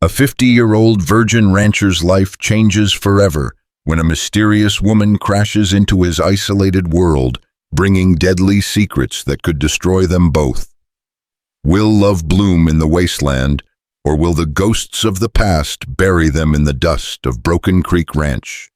A 50-year-old virgin rancher's life changes forever when a mysterious woman crashes into his isolated world, bringing deadly secrets that could destroy them both. Will love bloom in the wasteland, or will the ghosts of the past bury them in the dust of Broken Creek Ranch?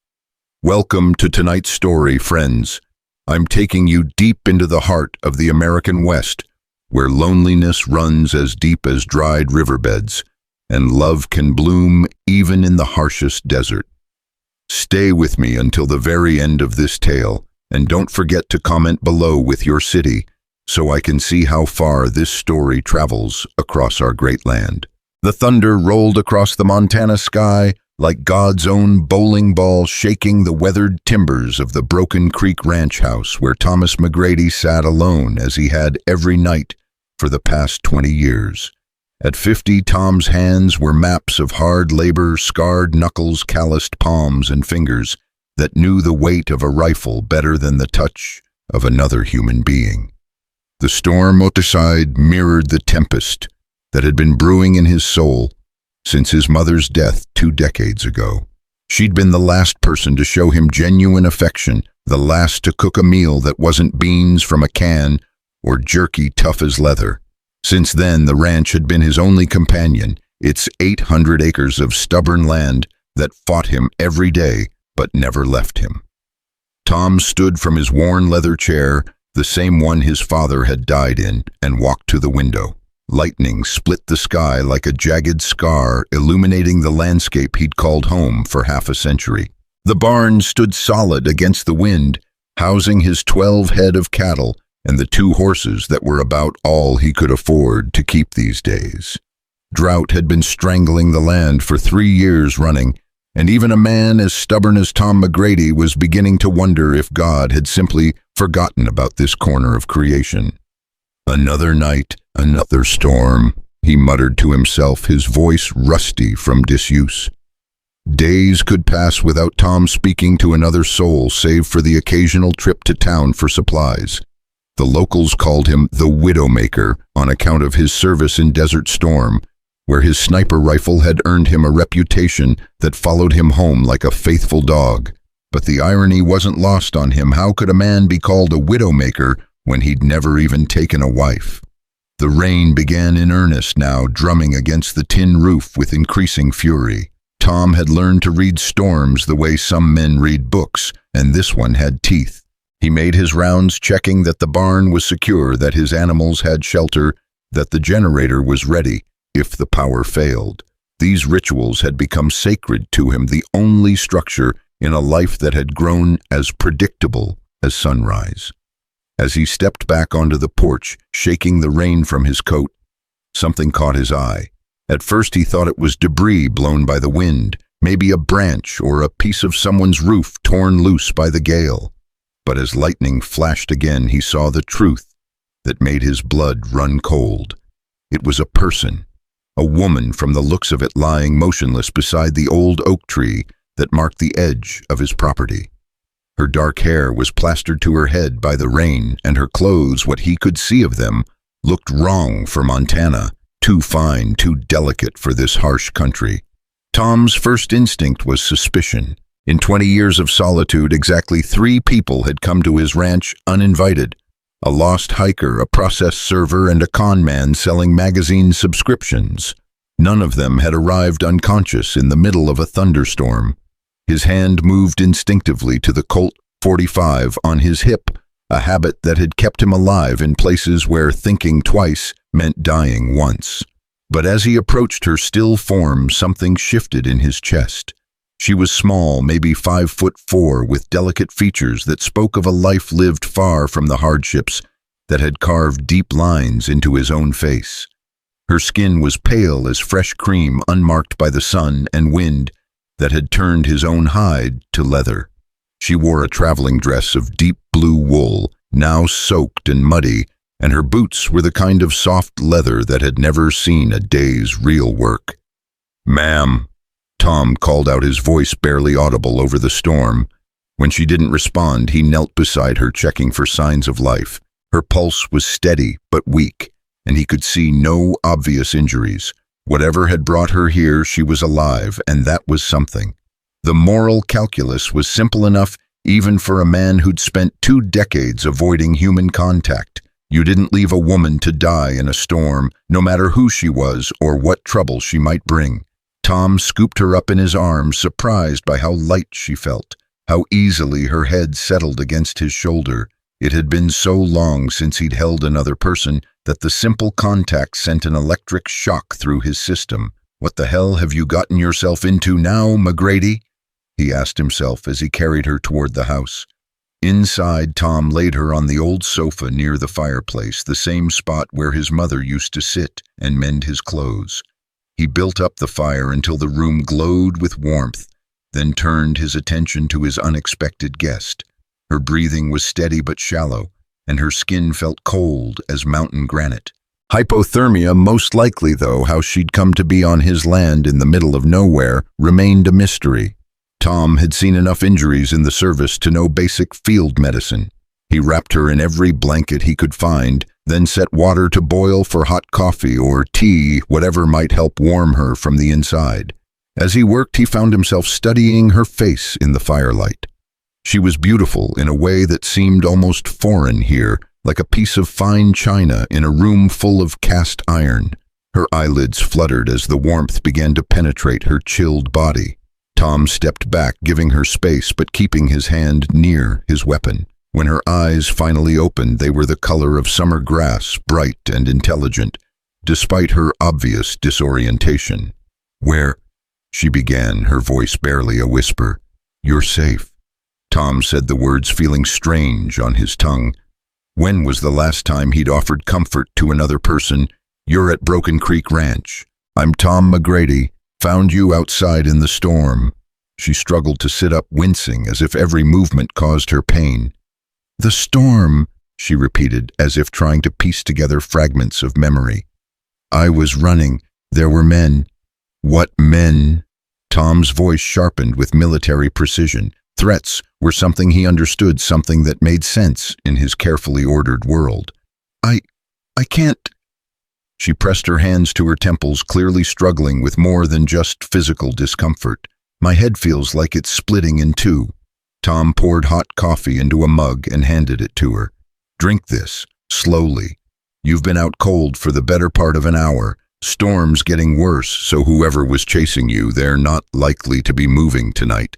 Welcome to tonight's story, friends. I'm taking you deep into the heart of the American West, where loneliness runs as deep as dried riverbeds, and love can bloom even in the harshest desert. Stay with me until the very end of this tale, and don't forget to comment below with your city, so I can see how far this story travels across our great land. The thunder rolled across the Montana sky like God's own bowling ball, shaking the weathered timbers of the Broken Creek Ranch house where Thomas McGrady sat alone as he had every night for the past 20 years. At 50, Tom's hands were maps of hard labor, scarred knuckles, calloused palms and fingers that knew the weight of a rifle better than the touch of another human being. The storm outside mirrored the tempest that had been brewing in his soul since his mother's death 2 decades ago. She'd been the last person to show him genuine affection, the last to cook a meal that wasn't beans from a can or jerky tough as leather. Since then, the ranch had been his only companion, its 800 acres of stubborn land that fought him every day but never left him. Tom stood from his worn leather chair, the same one his father had died in, and walked to the window. Lightning split the sky like a jagged scar, illuminating the landscape he'd called home for half a century. The barn stood solid against the wind, housing his 12 head of cattle and the 2 horses that were about all he could afford to keep these days. Drought had been strangling the land for 3 years running, and even a man as stubborn as Tom McGrady was beginning to wonder if God had simply forgotten about this corner of creation. Another night, another storm, he muttered to himself, his voice rusty from disuse. Days could pass without Tom speaking to another soul, save for the occasional trip to town for supplies. The locals called him the Widowmaker on account of his service in Desert Storm, where his sniper rifle had earned him a reputation that followed him home like a faithful dog. But the irony wasn't lost on him. How could a man be called a Widowmaker when he'd never even taken a wife? The rain began in earnest now, drumming against the tin roof with increasing fury. Tom had learned to read storms the way some men read books, and this one had teeth. He made his rounds, checking that the barn was secure, that his animals had shelter, that the generator was ready if the power failed. These rituals had become sacred to him, the only structure in a life that had grown as predictable as sunrise. As he stepped back onto the porch, shaking the rain from his coat, something caught his eye. At first he thought it was debris blown by the wind, maybe a branch or a piece of someone's roof torn loose by the gale. But as lightning flashed again, he saw the truth that made his blood run cold. It was a person, a woman from the looks of it, lying motionless beside the old oak tree that marked the edge of his property. Her dark hair was plastered to her head by the rain, and her clothes, what he could see of them, looked wrong for Montana, too fine, too delicate for this harsh country. Tom's first instinct was suspicion. In 20 years of solitude, exactly 3 people had come to his ranch uninvited. A lost hiker, a process server, and a con man selling magazine subscriptions. None of them had arrived unconscious in the middle of a thunderstorm. His hand moved instinctively to the Colt .45 on his hip, a habit that had kept him alive in places where thinking twice meant dying once. But as he approached her still form, something shifted in his chest. She was small, maybe 5'4", with delicate features that spoke of a life lived far from the hardships that had carved deep lines into his own face. Her skin was pale as fresh cream, unmarked by the sun and wind that had turned his own hide to leather. She wore a traveling dress of deep blue wool, now soaked and muddy, and her boots were the kind of soft leather that had never seen a day's real work. "Ma'am," Tom called out, his voice barely audible over the storm. When she didn't respond, he knelt beside her, checking for signs of life. Her pulse was steady but weak, and he could see no obvious injuries. Whatever had brought her here, she was alive, and that was something. The moral calculus was simple enough even for a man who'd spent 2 decades avoiding human contact. You didn't leave a woman to die in a storm, no matter who she was or what trouble she might bring. Tom scooped her up in his arms, surprised by how light she felt, how easily her head settled against his shoulder. It had been so long since he'd held another person that the simple contact sent an electric shock through his system. "What the hell have you gotten yourself into now, McGrady?" he asked himself as he carried her toward the house. Inside, Tom laid her on the old sofa near the fireplace, the same spot where his mother used to sit and mend his clothes. He built up the fire until the room glowed with warmth, then turned his attention to his unexpected guest. Her breathing was steady but shallow, and her skin felt cold as mountain granite. Hypothermia, most likely, though. How she'd come to be on his land in the middle of nowhere remained a mystery. Tom had seen enough injuries in the service to know basic field medicine. He wrapped her in every blanket he could find, then set water to boil for hot coffee or tea, whatever might help warm her from the inside. As he worked, he found himself studying her face in the firelight. She was beautiful in a way that seemed almost foreign here, like a piece of fine china in a room full of cast iron. Her eyelids fluttered as the warmth began to penetrate her chilled body. Tom stepped back, giving her space but keeping his hand near his weapon. When her eyes finally opened, they were the color of summer grass, bright and intelligent, despite her obvious disorientation. "Where?" she began, her voice barely a whisper. "You're safe." Tom said the words, feeling strange on his tongue. When was the last time he'd offered comfort to another person? "You're at Broken Creek Ranch. I'm Tom McGrady. Found you outside in the storm." She struggled to sit up, wincing as if every movement caused her pain. "The storm," she repeated, as if trying to piece together fragments of memory. "I was running. There were men." "What men?" Tom's voice sharpened with military precision. Threats were something he understood, something that made sense in his carefully ordered world. I can't." She pressed her hands to her temples, clearly struggling with more than just physical discomfort. "My head feels like it's splitting in two." Tom poured hot coffee into a mug and handed it to her. "Drink this, slowly. You've been out cold for the better part of an hour. Storm's getting worse, so whoever was chasing you, they're not likely to be moving tonight."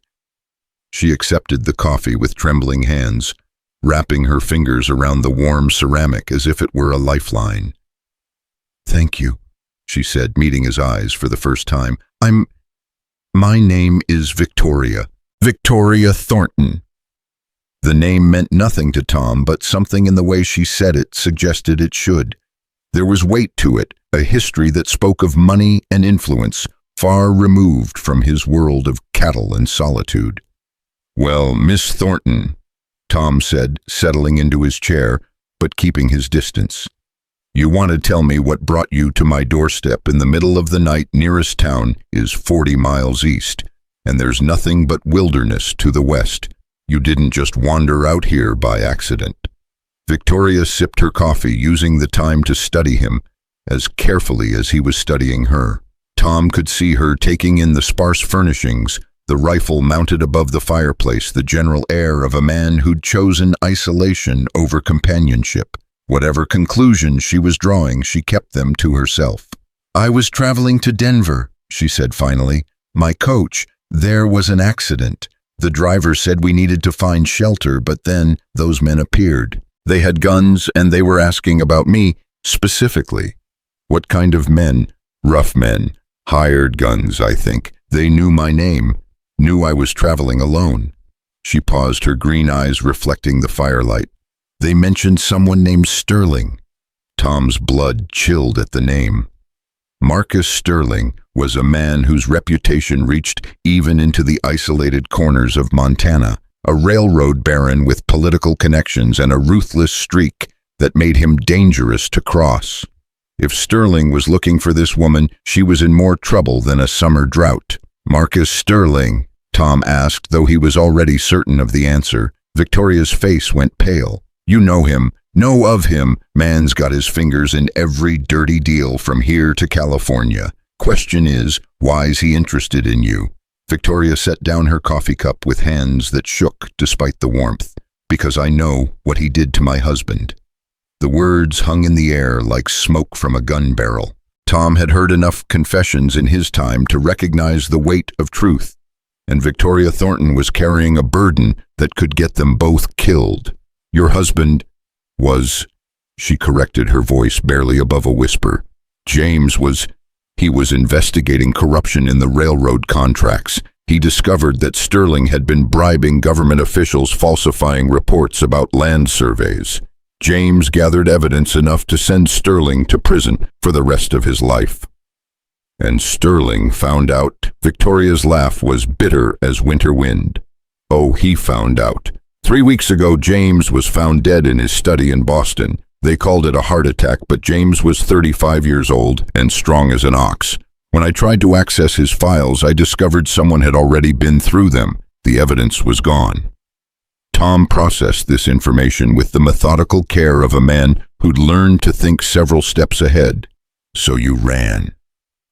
She accepted the coffee with trembling hands, wrapping her fingers around the warm ceramic as if it were a lifeline. "Thank you," she said, meeting his eyes for the first time. My name is Victoria. Victoria Thornton." The name meant nothing to Tom, but something in the way she said it suggested it should. There was weight to it, a history that spoke of money and influence, far removed from his world of cattle and solitude. "Well, Miss Thornton," Tom said, settling into his chair, but keeping his distance. "You want to tell me what brought you to my doorstep in the middle of the night. Nearest town is 40 miles east, and there's nothing but wilderness to the west. You didn't just wander out here by accident." Victoria sipped her coffee, using the time to study him as carefully as he was studying her. Tom could see her taking in the sparse furnishings, the rifle mounted above the fireplace, the general air of a man who'd chosen isolation over companionship. Whatever conclusions she was drawing, she kept them to herself. "I was traveling to Denver," she said finally. "My coach, there was an accident. The driver said we needed to find shelter, but then those men appeared. They had guns and they were asking about me specifically." "What kind of men?" "Rough men. Hired guns, I think. They knew my name, knew I was traveling alone." She paused, her green eyes reflecting the firelight. "They mentioned someone named Sterling." Tom's blood chilled at the name. Marcus Sterling was a man whose reputation reached even into the isolated corners of Montana, a railroad baron with political connections and a ruthless streak that made him dangerous to cross. If Sterling was looking for this woman, she was in more trouble than a summer drought. "Marcus Sterling?" Tom asked, though he was already certain of the answer. Victoria's face went pale. "You know him. Know of him. Man's got his fingers in every dirty deal from here to California. Question is, why is he interested in you? Victoria set down her coffee cup with hands that shook despite the warmth. Because I know what he did to my husband. The words hung in the air like smoke from a gun barrel. Tom had heard enough confessions in his time to recognize the weight of truth, and Victoria Thornton was carrying a burden that could get them both killed. Your husband was, she corrected, her voice barely above a whisper. He was investigating corruption in the railroad contracts. He discovered that Sterling had been bribing government officials, falsifying reports about land surveys. James gathered evidence enough to send Sterling to prison for the rest of his life. And Sterling found out. Victoria's laugh was bitter as winter wind. Oh, he found out. 3 weeks ago, James was found dead in his study in Boston. They called it a heart attack, but James was 35 years old and strong as an ox. When I tried to access his files, I discovered someone had already been through them. The evidence was gone. Tom processed this information with the methodical care of a man who'd learned to think several steps ahead. So you ran.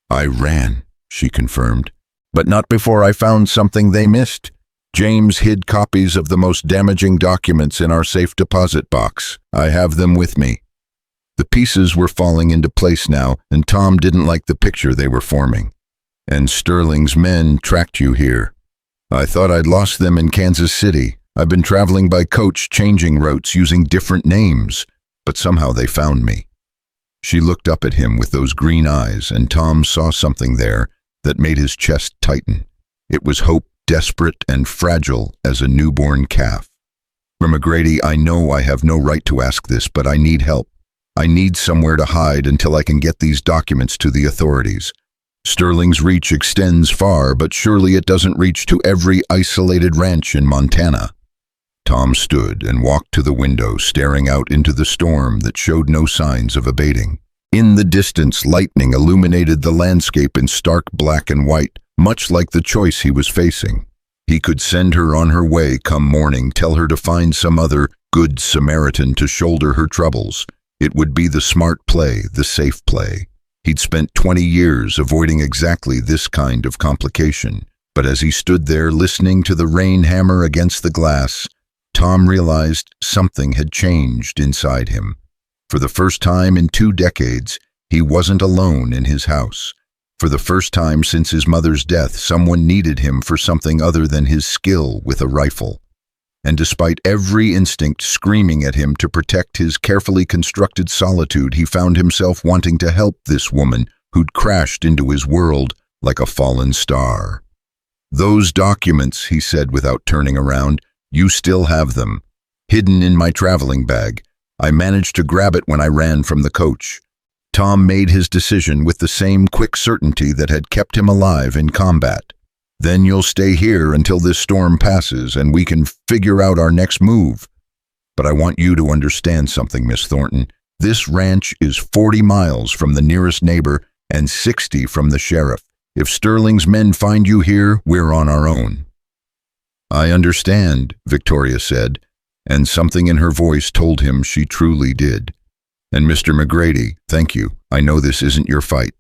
I ran, she confirmed. But not before I found something they missed. James hid copies of the most damaging documents in our safe deposit box. I have them with me. The pieces were falling into place now, and Tom didn't like the picture they were forming. And Sterling's men tracked you here. I thought I'd lost them in Kansas City. I've been traveling by coach, changing routes, using different names, but somehow they found me. She looked up at him with those green eyes, and Tom saw something there that made his chest tighten. It was hope, desperate and fragile as a newborn calf. McGrady, I know I have no right to ask this, but I need help. I need somewhere to hide until I can get these documents to the authorities. Sterling's reach extends far, but surely it doesn't reach to every isolated ranch in Montana. Tom stood and walked to the window, staring out into the storm that showed no signs of abating. In the distance, lightning illuminated the landscape in stark black and white, much like the choice he was facing. He could send her on her way come morning, tell her to find some other good Samaritan to shoulder her troubles. It would be the smart play, the safe play. He'd spent 20 years avoiding exactly this kind of complication. But as he stood there listening to the rain hammer against the glass, Tom realized something had changed inside him. For the first time in 2 decades, he wasn't alone in his house. For the first time since his mother's death, someone needed him for something other than his skill with a rifle. And despite every instinct screaming at him to protect his carefully constructed solitude, he found himself wanting to help this woman who'd crashed into his world like a fallen star. "Those documents," he said without turning around, "you still have them. Hidden in my traveling bag. I managed to grab it when I ran from the coach." Tom made his decision with the same quick certainty that had kept him alive in combat. "Then you'll stay here until this storm passes and we can figure out our next move. But I want you to understand something, Miss Thornton. This ranch is 40 miles from the nearest neighbor and 60 from the sheriff. If Sterling's men find you here, we're on our own." "I understand," Victoria said, and something in her voice told him she truly did. "And Mr. McGrady, thank you. I know this isn't your fight."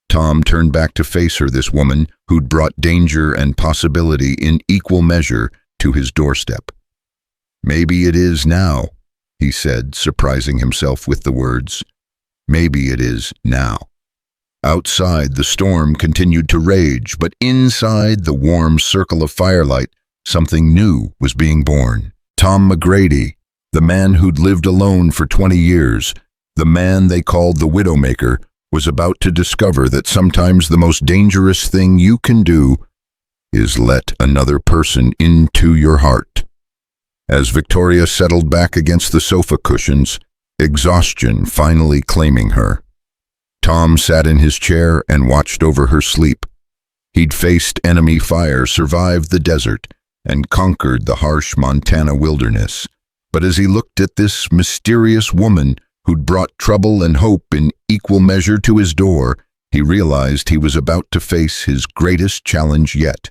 Tom turned back to face her, this woman who'd brought danger and possibility in equal measure to his doorstep. "Maybe it is now," he said, surprising himself with the words. "Maybe it is now." Outside, the storm continued to rage, but inside the warm circle of firelight, something new was being born. Tom McGrady, the man who'd lived alone for 20 years, the man they called the Widowmaker, was about to discover that sometimes the most dangerous thing you can do is let another person into your heart. As Victoria settled back against the sofa cushions, exhaustion finally claiming her, Tom sat in his chair and watched over her sleep. He'd faced enemy fire, survived the desert, and conquered the harsh Montana wilderness. But as he looked at this mysterious woman who'd brought trouble and hope in equal measure to his door, he realized he was about to face his greatest challenge yet,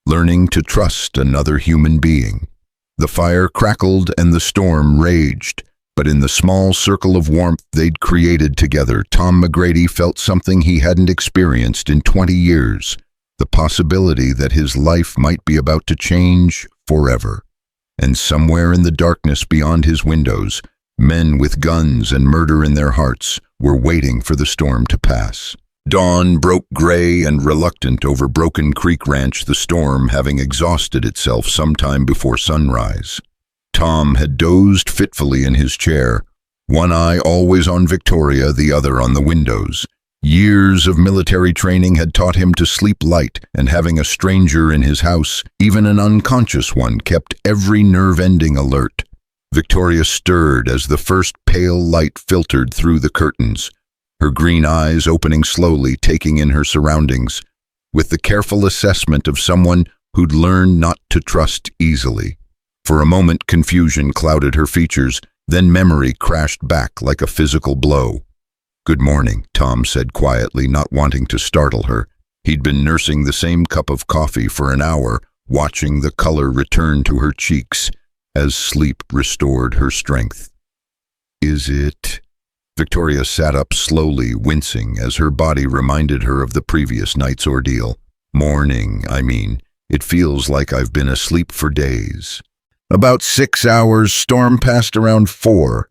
learning to trust another human being. The fire crackled and the storm raged, But in the small circle of warmth they'd created together, Tom McGrady felt something he hadn't experienced in 20 years, the possibility that his life might be about to change forever. And somewhere in the darkness beyond his windows, men with guns and murder in their hearts were waiting for the storm to pass. Dawn broke gray and reluctant over Broken Creek Ranch, the storm having exhausted itself sometime before sunrise. Tom had dozed fitfully in his chair, one eye always on Victoria, the other on the windows. Years of military training had taught him to sleep light, and having a stranger in his house, even an unconscious one, kept every nerve ending alert. Victoria stirred as the first pale light filtered through the curtains, her green eyes opening slowly, taking in her surroundings, with the careful assessment of someone who'd learned not to trust easily. For a moment, confusion clouded her features, then memory crashed back like a physical blow. "Good morning," Tom said quietly, not wanting to startle her. He'd been nursing the same cup of coffee for an hour, watching the color return to her cheeks as sleep restored her strength. "Is it?" Victoria sat up slowly, wincing as her body reminded her of the previous night's ordeal. "Morning, I mean. It feels like I've been asleep for days." "About 6 hours, storm passed around 4.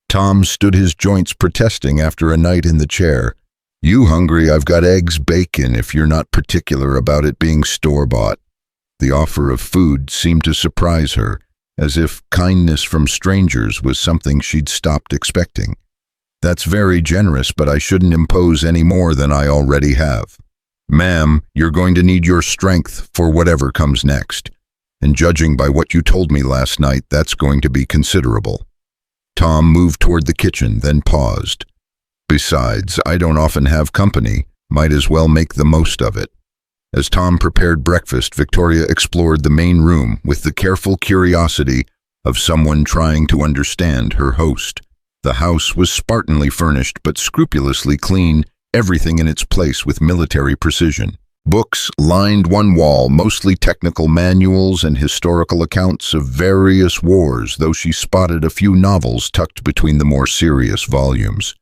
Tom stood his joints protesting after a night in the chair. "You hungry? I've got eggs, bacon, if you're not particular about it being store-bought." The offer of food seemed to surprise her, as if kindness from strangers was something she'd stopped expecting. "That's very generous, but I shouldn't impose any more than I already have. Ma'am, you're going to need your strength for whatever comes next. And judging by what you told me last night, that's going to be considerable." Tom moved toward the kitchen, then paused. "Besides, I don't often have company. Might as well make the most of it." As Tom prepared breakfast, Victoria explored the main room with the careful curiosity of someone trying to understand her host. The house was spartanly furnished but scrupulously clean, everything in its place with military precision. Books lined one wall, mostly technical manuals and historical accounts of various wars, though she spotted a few novels tucked between the more serious volumes.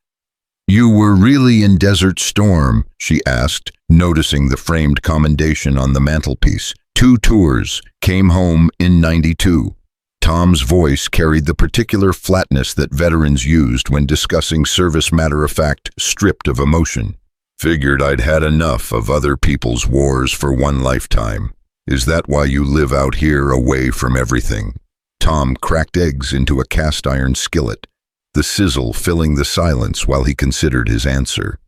"You were really in Desert Storm?" she asked, noticing the framed commendation on the mantelpiece. "2 tours, came home in 92. Tom's voice carried the particular flatness that veterans used when discussing service, matter-of-fact, stripped of emotion. "Figured I'd had enough of other people's wars for one lifetime. Is that why you live out here away from everything?" Tom cracked eggs into a cast-iron skillet, the sizzle filling the silence while he considered his answer.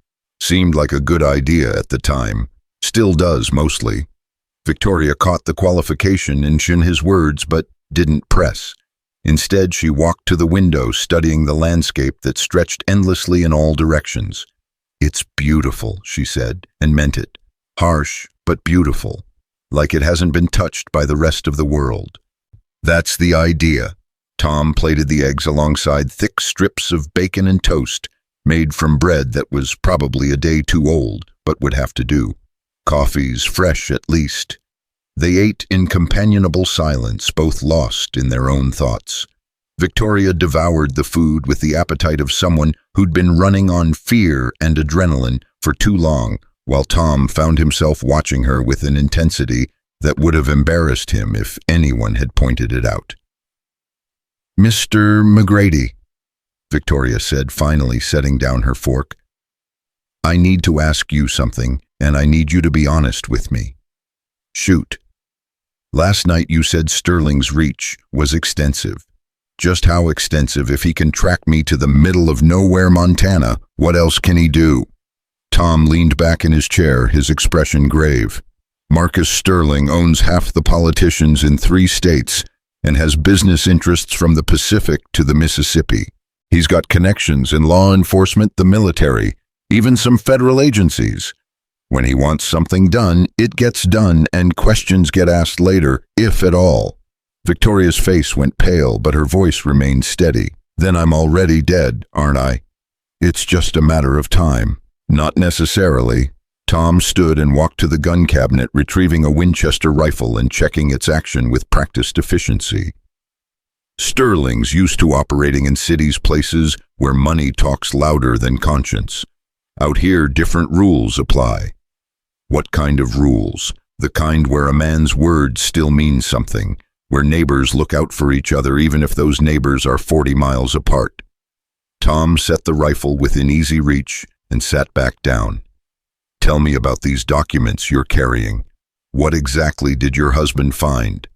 Seemed like a good idea at the time. Still does, mostly. Victoria caught the qualification in his words, but didn't press. Instead, she walked to the window, studying the landscape that stretched endlessly in all directions. "It's beautiful," she said, and meant it. Harsh, but beautiful. Like it hasn't been touched by the rest of the world. "That's the idea." Tom plated the eggs alongside thick strips of bacon and toast, made from bread that was probably a day too old, but would have to do. Coffee's fresh, at least. They ate in companionable silence, both lost in their own thoughts. Victoria devoured the food with the appetite of someone who'd been running on fear and adrenaline for too long, while Tom found himself watching her with an intensity that would have embarrassed him if anyone had pointed it out. "Mr. McGrady," Victoria said, finally setting down her fork. "I need to ask you something, and I need you to be honest with me." "Shoot." "Last night you said Sterling's reach was extensive. Just how extensive? If he can track me to the middle of nowhere, Montana, what else can he do?" Tom leaned back in his chair, his expression grave. "Marcus Sterling owns half the politicians in 3 states and has business interests from the Pacific to the Mississippi. He's got connections in law enforcement, the military, even some federal agencies. When he wants something done, it gets done, and questions get asked later, if at all." Victoria's face went pale, but her voice remained steady. "Then I'm already dead, aren't I? It's just a matter of time." "Not necessarily." Tom stood and walked to the gun cabinet, retrieving a Winchester rifle and checking its action with practiced efficiency. Sterling's used to operating in cities, places where money talks louder than conscience. Out here, different rules apply. What kind of rules? The kind where a man's word still means something, where neighbors look out for each other even if those neighbors are 40 miles apart. Tom set the rifle within easy reach and sat back down. Tell me about these documents you're carrying. What exactly did your husband find?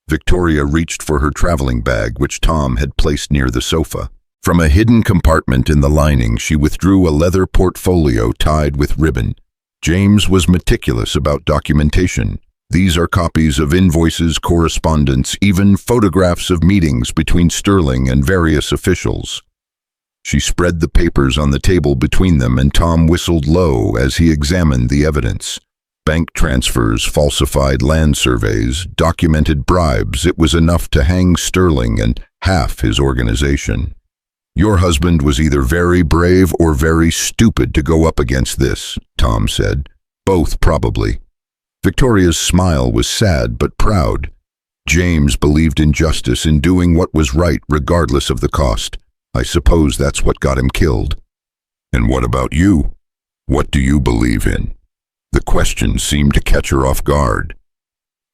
Victoria reached for her traveling bag, which Tom had placed near the sofa. From a hidden compartment in the lining, she withdrew a leather portfolio tied with ribbon. James was meticulous about documentation. These are copies of invoices, correspondence, even photographs of meetings between Sterling and various officials. She spread the papers on the table between them, and Tom whistled low as he examined the evidence. Bank transfers, falsified land surveys, documented bribes. It was enough to hang Sterling and half his organization. Your husband was either very brave or very stupid to go up against this, Tom said. Both, probably. Victoria's smile was sad but proud. James believed in justice, in doing what was right regardless of the cost. I suppose that's what got him killed. And what about you? What do you believe in? The question seemed to catch her off guard.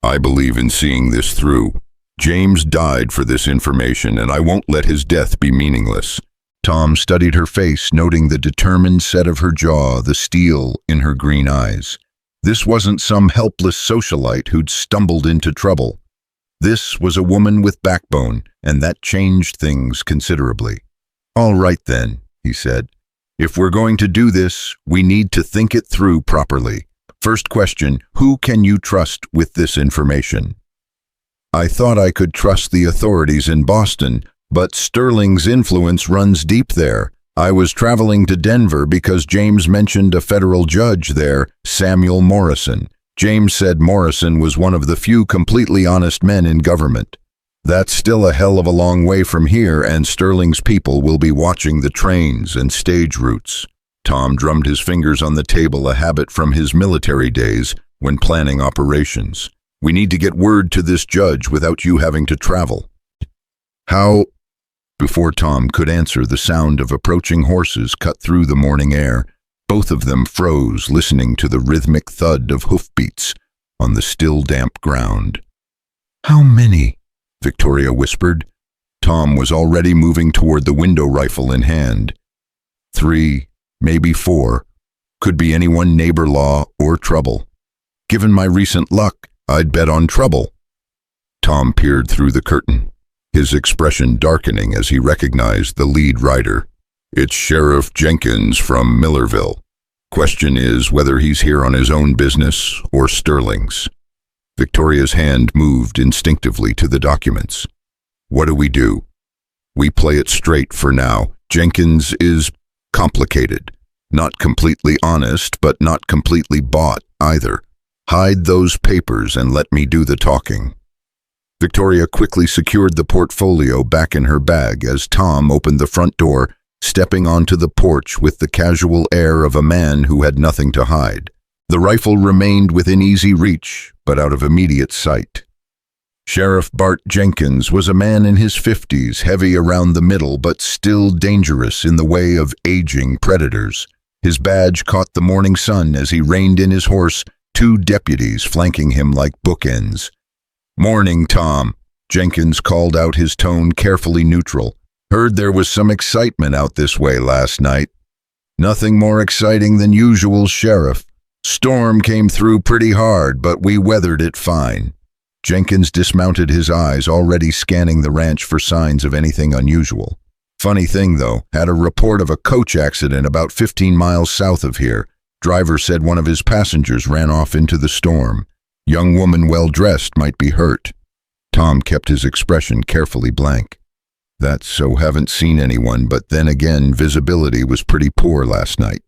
I believe in seeing this through. James died for this information, and I won't let his death be meaningless. Tom studied her face, noting the determined set of her jaw, the steel in her green eyes. This wasn't some helpless socialite who'd stumbled into trouble. This was a woman with backbone, and that changed things considerably. All right then, he said. If we're going to do this, we need to think it through properly. First question, who can you trust with this information? I thought I could trust the authorities in Boston, but Sterling's influence runs deep there. I was traveling to Denver because James mentioned a federal judge there, Samuel Morrison. James said Morrison was one of the few completely honest men in government. That's still a hell of a long way from here, and Sterling's people will be watching the trains and stage routes. Tom drummed his fingers on the table, a habit from his military days when planning operations. We need to get word to this judge without you having to travel. How? Before Tom could answer, the sound of approaching horses cut through the morning air. Both of them froze, listening to the rhythmic thud of hoofbeats on the still damp ground. How many? Victoria whispered. Tom was already moving toward the window, rifle in hand. 3, maybe 4. Could be anyone, neighbor law or trouble. Given my recent luck, I'd bet on trouble. Tom peered through the curtain, his expression darkening as he recognized the lead rider. It's Sheriff Jenkins from Millerville. Question is whether he's here on his own business or Sterling's. Victoria's hand moved instinctively to the documents. What do? We play it straight for now. Jenkins is complicated. Not completely honest, but not completely bought either. Hide those papers and let me do the talking. Victoria quickly secured the portfolio back in her bag as Tom opened the front door, stepping onto the porch with the casual air of a man who had nothing to hide. The rifle remained within easy reach, but out of immediate sight. Sheriff Bart Jenkins was a man in his 50s, heavy around the middle, but still dangerous in the way of aging predators. His badge caught the morning sun as he reined in his horse, 2 deputies flanking him like bookends. Morning, Tom. Jenkins called out, his tone carefully neutral. Heard there was some excitement out this way last night. Nothing more exciting than usual, Sheriff. Storm came through pretty hard, but we weathered it fine. Jenkins dismounted, his eyes already scanning the ranch for signs of anything unusual. Funny thing, though, had a report of a coach accident about 15 miles south of here. Driver said one of his passengers ran off into the storm. Young woman well-dressed might be hurt. Tom kept his expression carefully blank. That's so, haven't seen anyone, but then again, visibility was pretty poor last night.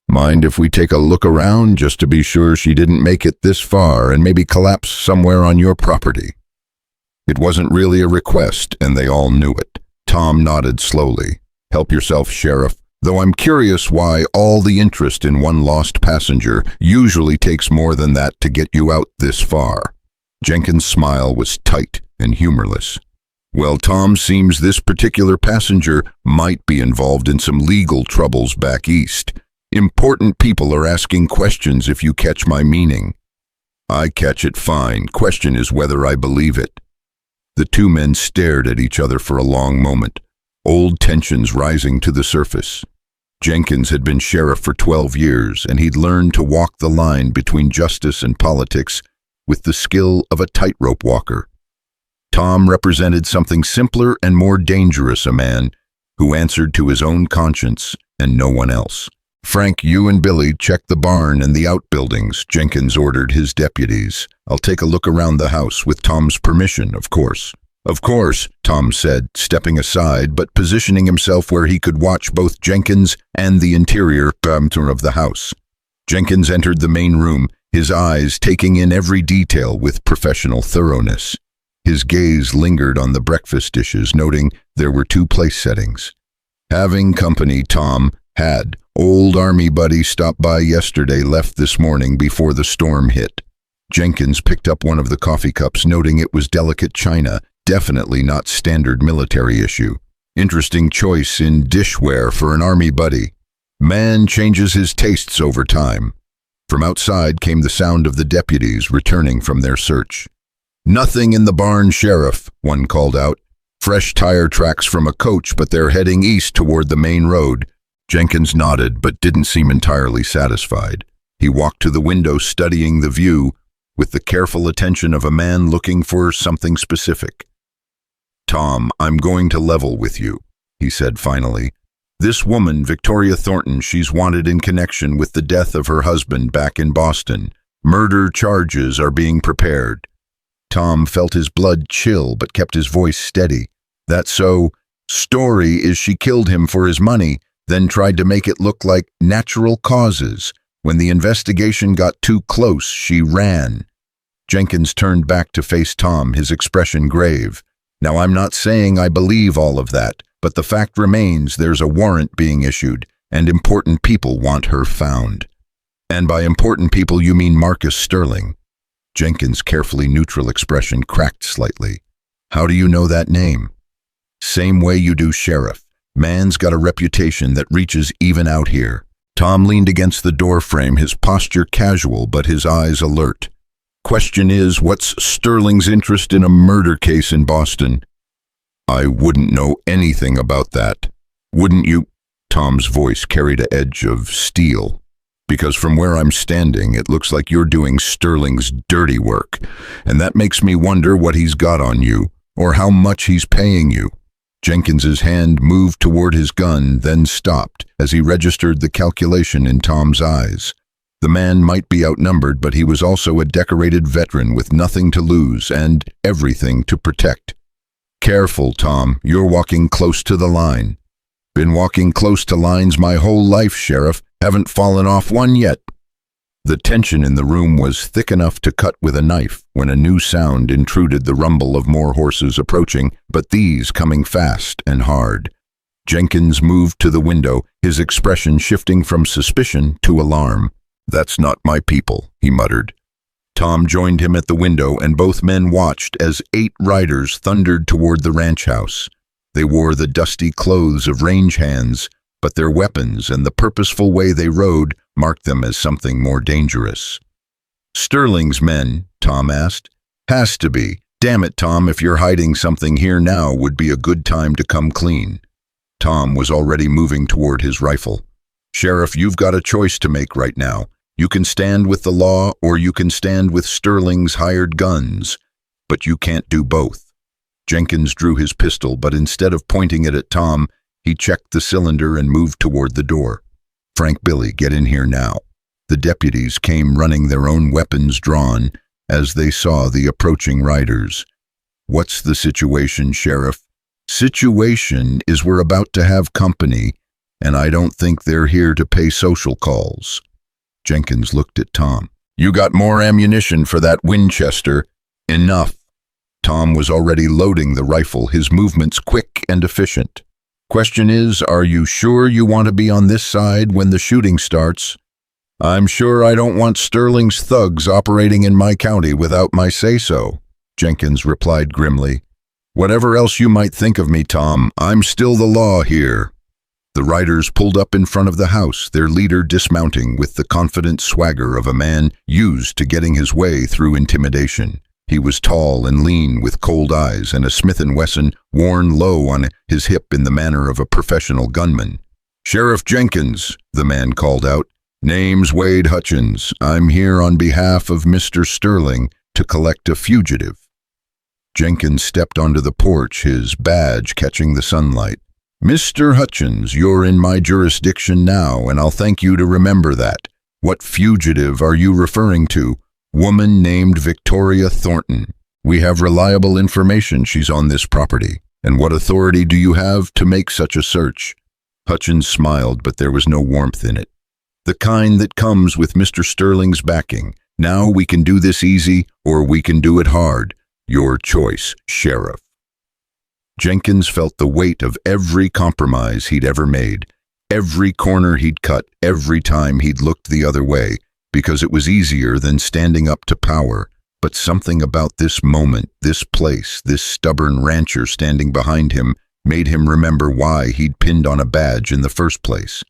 Mind if we take a look around just to be sure she didn't make it this far and maybe collapse somewhere on your property? It wasn't really a request, and they all knew it. Tom nodded slowly. Help yourself, Sheriff. Though I'm curious why all the interest in one lost passenger usually takes more than that to get you out this far. Jenkins' smile was tight and humorless. Well, Tom, seems this particular passenger might be involved in some legal troubles back east. Important people are asking questions, if you catch my meaning. I catch it fine. Question is whether I believe it. The two men stared at each other for a long moment, old tensions rising to the surface. Jenkins had been sheriff for 12 years, and he'd learned to walk the line between justice and politics with the skill of a tightrope walker. Tom represented something simpler and more dangerous, a man who answered to his own conscience and no one else. Frank, you and Billy check the barn and the outbuildings, Jenkins ordered his deputies. I'll take a look around the house with Tom's permission, of course. Of course, Tom said, stepping aside but positioning himself where he could watch both Jenkins and the interior of the house. Jenkins entered the main room, his eyes taking in every detail with professional thoroughness. His gaze lingered on the breakfast dishes, noting there were 2 place settings. Having company, Tom had. Old army buddy stopped by yesterday, left this morning before the storm hit. Jenkins picked up one of the coffee cups, noting it was delicate china, definitely not standard military issue. Interesting choice in dishware for an army buddy. Man changes his tastes over time. From outside came the sound of the deputies returning from their search. Nothing in the barn, Sheriff, one called out. Fresh tire tracks from a coach, but they're heading east toward the main road. Jenkins nodded, but didn't seem entirely satisfied. He walked to the window, studying the view with the careful attention of a man looking for something specific. Tom, I'm going to level with you, he said finally. This woman, Victoria Thornton, she's wanted in connection with the death of her husband back in Boston. Murder charges are being prepared. Tom felt his blood chill but kept his voice steady. That's so. Story is she killed him for his money, then tried to make it look like natural causes. When the investigation got too close, she ran. Jenkins turned back to face Tom, his expression grave. Now, I'm not saying I believe all of that, but the fact remains there's a warrant being issued, and important people want her found. And by important people, you mean Marcus Sterling. Jenkins' carefully neutral expression cracked slightly. How do you know that name? Same way you do, Sheriff. Man's got a reputation that reaches even out here. Tom leaned against the doorframe, his posture casual but his eyes alert. Question is, what's Sterling's interest in a murder case in Boston? I wouldn't know anything about that. Wouldn't you? Tom's voice carried an edge of steel. Because from where I'm standing, it looks like you're doing Sterling's dirty work, and that makes me wonder what he's got on you, or how much he's paying you. Jenkins's hand moved toward his gun, then stopped as he registered the calculation in Tom's eyes. The man might be outnumbered, but he was also a decorated veteran with nothing to lose and everything to protect. Careful, Tom, you're walking close to the line. Been walking close to lines my whole life, Sheriff. Haven't fallen off one yet. The tension in the room was thick enough to cut with a knife when a new sound intruded, the rumble of more horses approaching, but these coming fast and hard. Jenkins moved to the window, his expression shifting from suspicion to alarm. That's not my people, he muttered. Tom joined him at the window, and both men watched as 8 riders thundered toward the ranch house. They wore the dusty clothes of range hands, but their weapons and the purposeful way they rode marked them as something more dangerous. Sterling's men, Tom asked. Has to be. Damn it, Tom, if you're hiding something here now would be a good time to come clean. Tom was already moving toward his rifle. Sheriff, you've got a choice to make right now. You can stand with the law or you can stand with Sterling's hired guns, but you can't do both. Jenkins drew his pistol, but instead of pointing it at Tom, he checked the cylinder and moved toward the door. Frank, Billy, get in here now. The deputies came running, their own weapons drawn, as they saw the approaching riders. What's the situation, Sheriff? Situation is we're about to have company, and I don't think they're here to pay social calls. Jenkins looked at Tom. You got more ammunition for that Winchester. Enough. Tom was already loading the rifle, his movements quick and efficient. Question is, are you sure you want to be on this side when the shooting starts? I'm sure I don't want Sterling's thugs operating in my county without my say-so, Jenkins replied grimly. Whatever else you might think of me, Tom, I'm still the law here. The riders pulled up in front of the house, their leader dismounting with the confident swagger of a man used to getting his way through intimidation. He was tall and lean with cold eyes and a Smith & Wesson worn low on his hip in the manner of a professional gunman. "Sheriff Jenkins," the man called out. "Name's Wade Hutchins. I'm here on behalf of Mr. Sterling to collect a fugitive." Jenkins stepped onto the porch, his badge catching the sunlight. "Mr. Hutchins, you're in my jurisdiction now, and I'll thank you to remember that. What fugitive are you referring to?" "Woman named Victoria Thornton. We have reliable information she's on this property. And what authority do you have to make such a search?" Hutchins smiled, but there was no warmth in it. "The kind that comes with Mr. Sterling's backing. Now we can do this easy, or we can do it hard. Your choice, Sheriff." Jenkins felt the weight of every compromise he'd ever made, every corner he'd cut, every time he'd looked the other way, because it was easier than standing up to power. But something about this moment, this place, this stubborn rancher standing behind him made him remember why he'd pinned on a badge in the first place.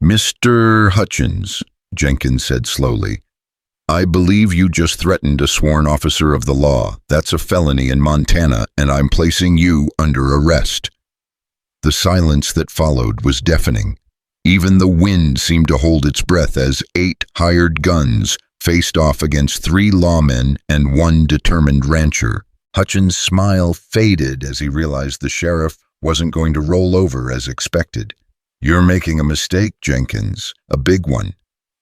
"Mr. Hutchins," Jenkins said slowly, "I believe you just threatened a sworn officer of the law. That's a felony in Montana, and I'm placing you under arrest." The silence that followed was deafening. Even the wind seemed to hold its breath as 8 hired guns faced off against 3 lawmen and 1 determined rancher. Hutchins' smile faded as he realized the sheriff wasn't going to roll over as expected. "You're making a mistake, Jenkins, a big one."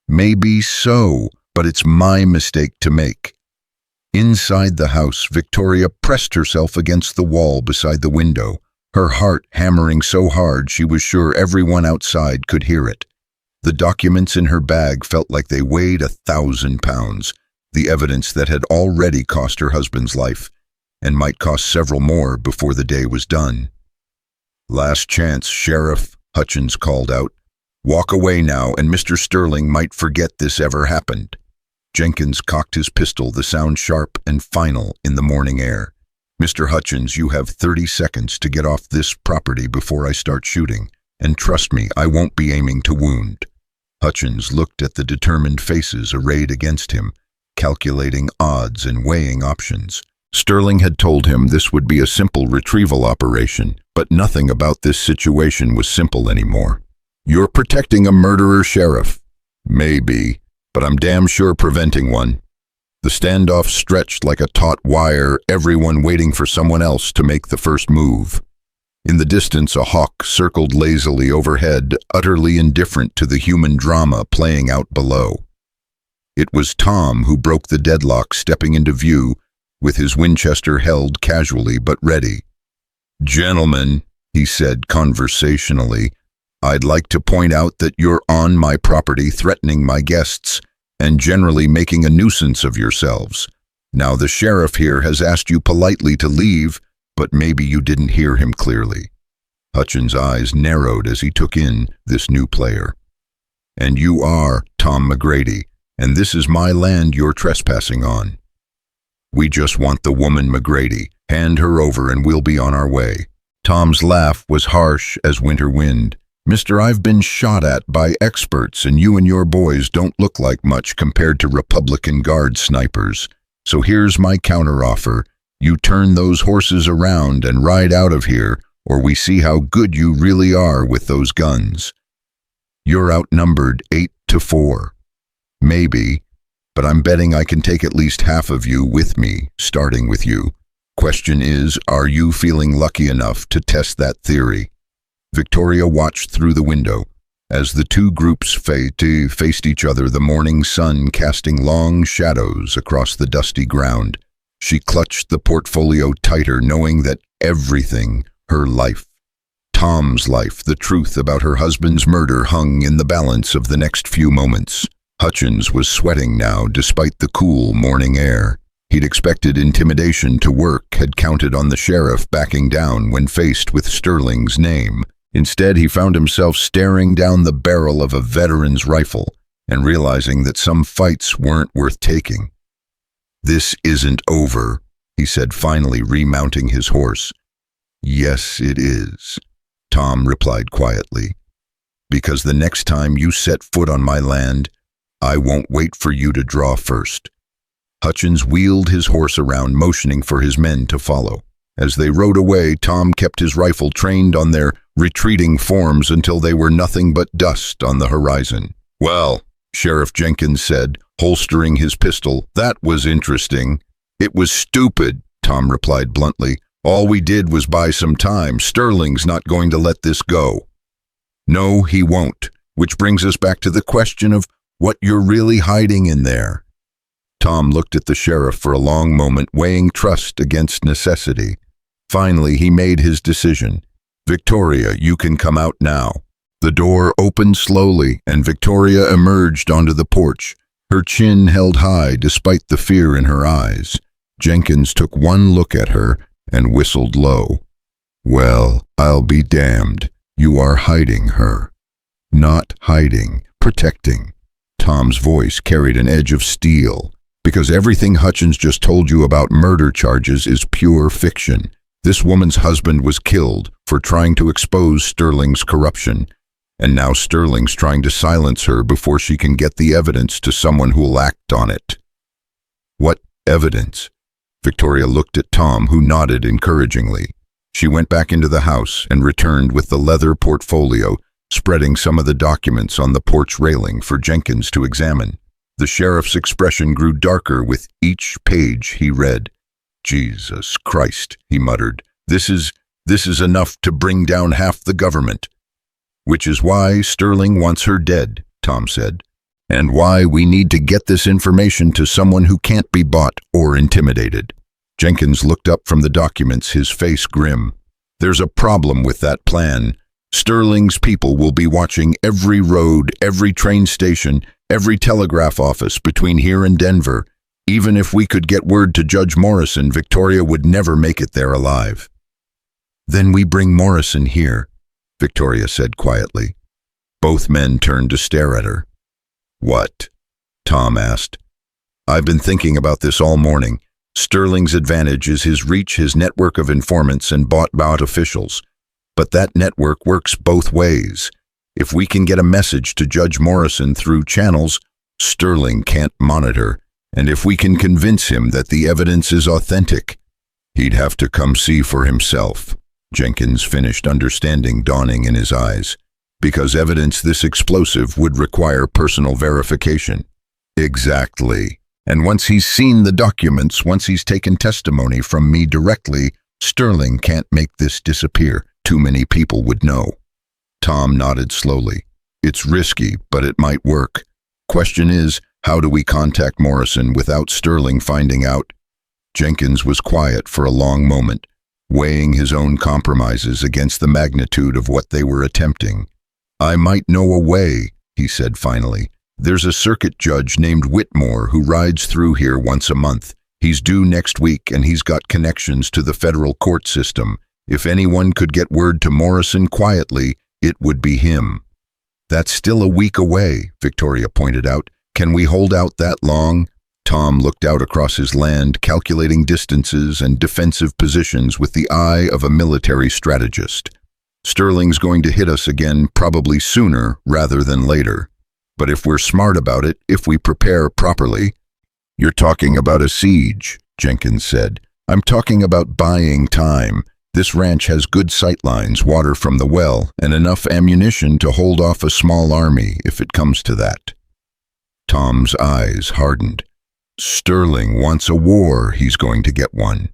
"Maybe so, but it's my mistake to make." Inside the house, Victoria pressed herself against the wall beside the window, her heart hammering so hard she was sure everyone outside could hear it. The documents in her bag felt like they weighed 1,000 pounds, the evidence that had already cost her husband's life, and might cost several more before the day was done. "Last chance, Sheriff," Hutchins called out. "Walk away now, and Mr. Sterling might forget this ever happened." Jenkins cocked his pistol, the sound sharp and final in the morning air. "Mr. Hutchins, you have 30 seconds to get off this property before I start shooting. And trust me, I won't be aiming to wound." Hutchins looked at the determined faces arrayed against him, calculating odds and weighing options. Sterling had told him this would be a simple retrieval operation, but nothing about this situation was simple anymore. "You're protecting a murderer, Sheriff." "Maybe, but I'm damn sure preventing one." The standoff stretched like a taut wire, everyone waiting for someone else to make the first move. In the distance, a hawk circled lazily overhead, utterly indifferent to the human drama playing out below. It was Tom who broke the deadlock, stepping into view, with his Winchester held casually but ready. "Gentlemen," he said conversationally, "I'd like to point out that you're on my property threatening my guests and generally making a nuisance of yourselves. Now the sheriff here has asked you politely to leave, but maybe you didn't hear him clearly." Hutchins' eyes narrowed as he took in this new player. "And you are Tom McGrady, and this is my land you're trespassing on." "We just want the woman McGrady. Hand her over and we'll be on our way." Tom's laugh was harsh as winter wind. "Mister, I've been shot at by experts, and you and your boys don't look like much compared to Republican Guard snipers. So here's my counteroffer. You turn those horses around and ride out of here, or we see how good you really are with those guns. You're outnumbered 8-4. Maybe, but I'm betting I can take at least half of you with me, starting with you. Question is, are you feeling lucky enough to test that theory?" Victoria watched through the window. As the two groups faced each other, the morning sun casting long shadows across the dusty ground. She clutched the portfolio tighter, knowing that everything, her life, Tom's life, the truth about her husband's murder hung in the balance of the next few moments. Hutchins was sweating now, despite the cool morning air. He'd expected intimidation to work, had counted on the sheriff backing down when faced with Sterling's name. Instead, he found himself staring down the barrel of a veteran's rifle and realizing that some fights weren't worth taking. "This isn't over," he said, finally remounting his horse. "Yes, it is," Tom replied quietly. "Because the next time you set foot on my land, I won't wait for you to draw first." Hutchins wheeled his horse around, motioning for his men to follow. As they rode away, Tom kept his rifle trained on their retreating forms until they were nothing but dust on the horizon. "Well," Sheriff Jenkins said, holstering his pistol, "that was interesting." "It was stupid," Tom replied bluntly. "All we did was buy some time. Sterling's not going to let this go." "No, he won't, which brings us back to the question of what you're really hiding in there." Tom looked at the sheriff for a long moment, weighing trust against necessity. Finally, he made his decision. "Victoria, you can come out now." The door opened slowly, and Victoria emerged onto the porch, her chin held high despite the fear in her eyes. Jenkins took one look at her and whistled low. "Well, I'll be damned. You are hiding her." "Not hiding, protecting." Tom's voice carried an edge of steel. "Because everything Hutchins just told you about murder charges is pure fiction. This woman's husband was killed for trying to expose Sterling's corruption, and now Sterling's trying to silence her before she can get the evidence to someone who'll act on it." "What evidence?" Victoria looked at Tom, who nodded encouragingly. She went back into the house and returned with the leather portfolio, spreading some of the documents on the porch railing for Jenkins to examine. The sheriff's expression grew darker with each page he read. "Jesus Christ," he muttered. This is enough to bring down half the government." "Which is why Sterling wants her dead," Tom said, "and why we need to get this information to someone who can't be bought or intimidated." Jenkins looked up from the documents, his face grim. "There's a problem with that plan. Sterling's people will be watching every road, every train station, every telegraph office between here and Denver. Even if we could get word to Judge Morrison, Victoria would never make it there alive." "Then we bring Morrison here," Victoria said quietly. Both men turned to stare at her. "What?" Tom asked. "I've been thinking about this all morning. Sterling's advantage is his reach, his network of informants and bought-out officials. But that network works both ways. If we can get a message to Judge Morrison through channels Sterling can't monitor, and if we can convince him that the evidence is authentic, he'd have to come see for himself." Jenkins finished, understanding dawning in his eyes. "Because evidence this explosive would require personal verification." "Exactly. And once he's seen the documents, once he's taken testimony from me directly, Sterling can't make this disappear. Too many people would know." Tom nodded slowly. "It's risky, but it might work. Question is, how do we contact Morrison without Sterling finding out?" Jenkins was quiet for a long moment, weighing his own compromises against the magnitude of what they were attempting. "I might know a way," he said finally. "There's a circuit judge named Whitmore who rides through here once a month. He's due next week, and he's got connections to the federal court system. If anyone could get word to Morrison quietly, it would be him." "That's still a week away," Victoria pointed out. "Can we hold out that long?" Tom looked out across his land, calculating distances and defensive positions with the eye of a military strategist. "Sterling's going to hit us again, probably sooner rather than later. But if we're smart about it, if we prepare properly—" "You're talking about a siege," Jenkins said. "I'm talking about buying time. This ranch has good sightlines, water from the well, and enough ammunition to hold off a small army if it comes to that." Tom's eyes hardened. "Sterling wants a war. He's going to get one."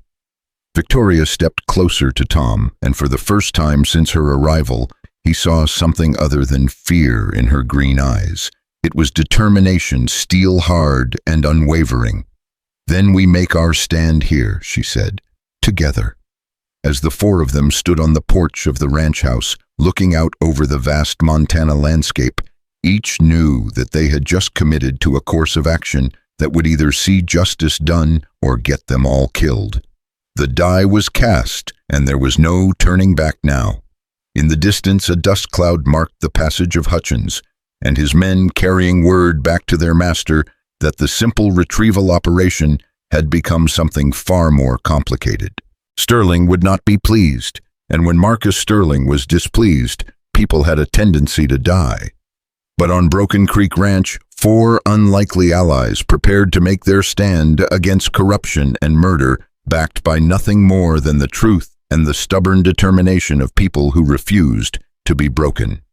Victoria stepped closer to Tom, and for the first time since her arrival, he saw something other than fear in her green eyes. It was determination, steel-hard and unwavering. "Then we make our stand here," she said, "together." As the four of them stood on the porch of the ranch house, looking out over the vast Montana landscape, each knew that they had just committed to a course of action that would either see justice done or get them all killed. The die was cast, and there was no turning back now. In the distance, a dust cloud marked the passage of Hutchins, and his men carrying word back to their master that the simple retrieval operation had become something far more complicated. Sterling would not be pleased, and when Marcus Sterling was displeased, people had a tendency to die. But on Broken Creek Ranch, 4 unlikely allies prepared to make their stand against corruption and murder, backed by nothing more than the truth and the stubborn determination of people who refused to be broken.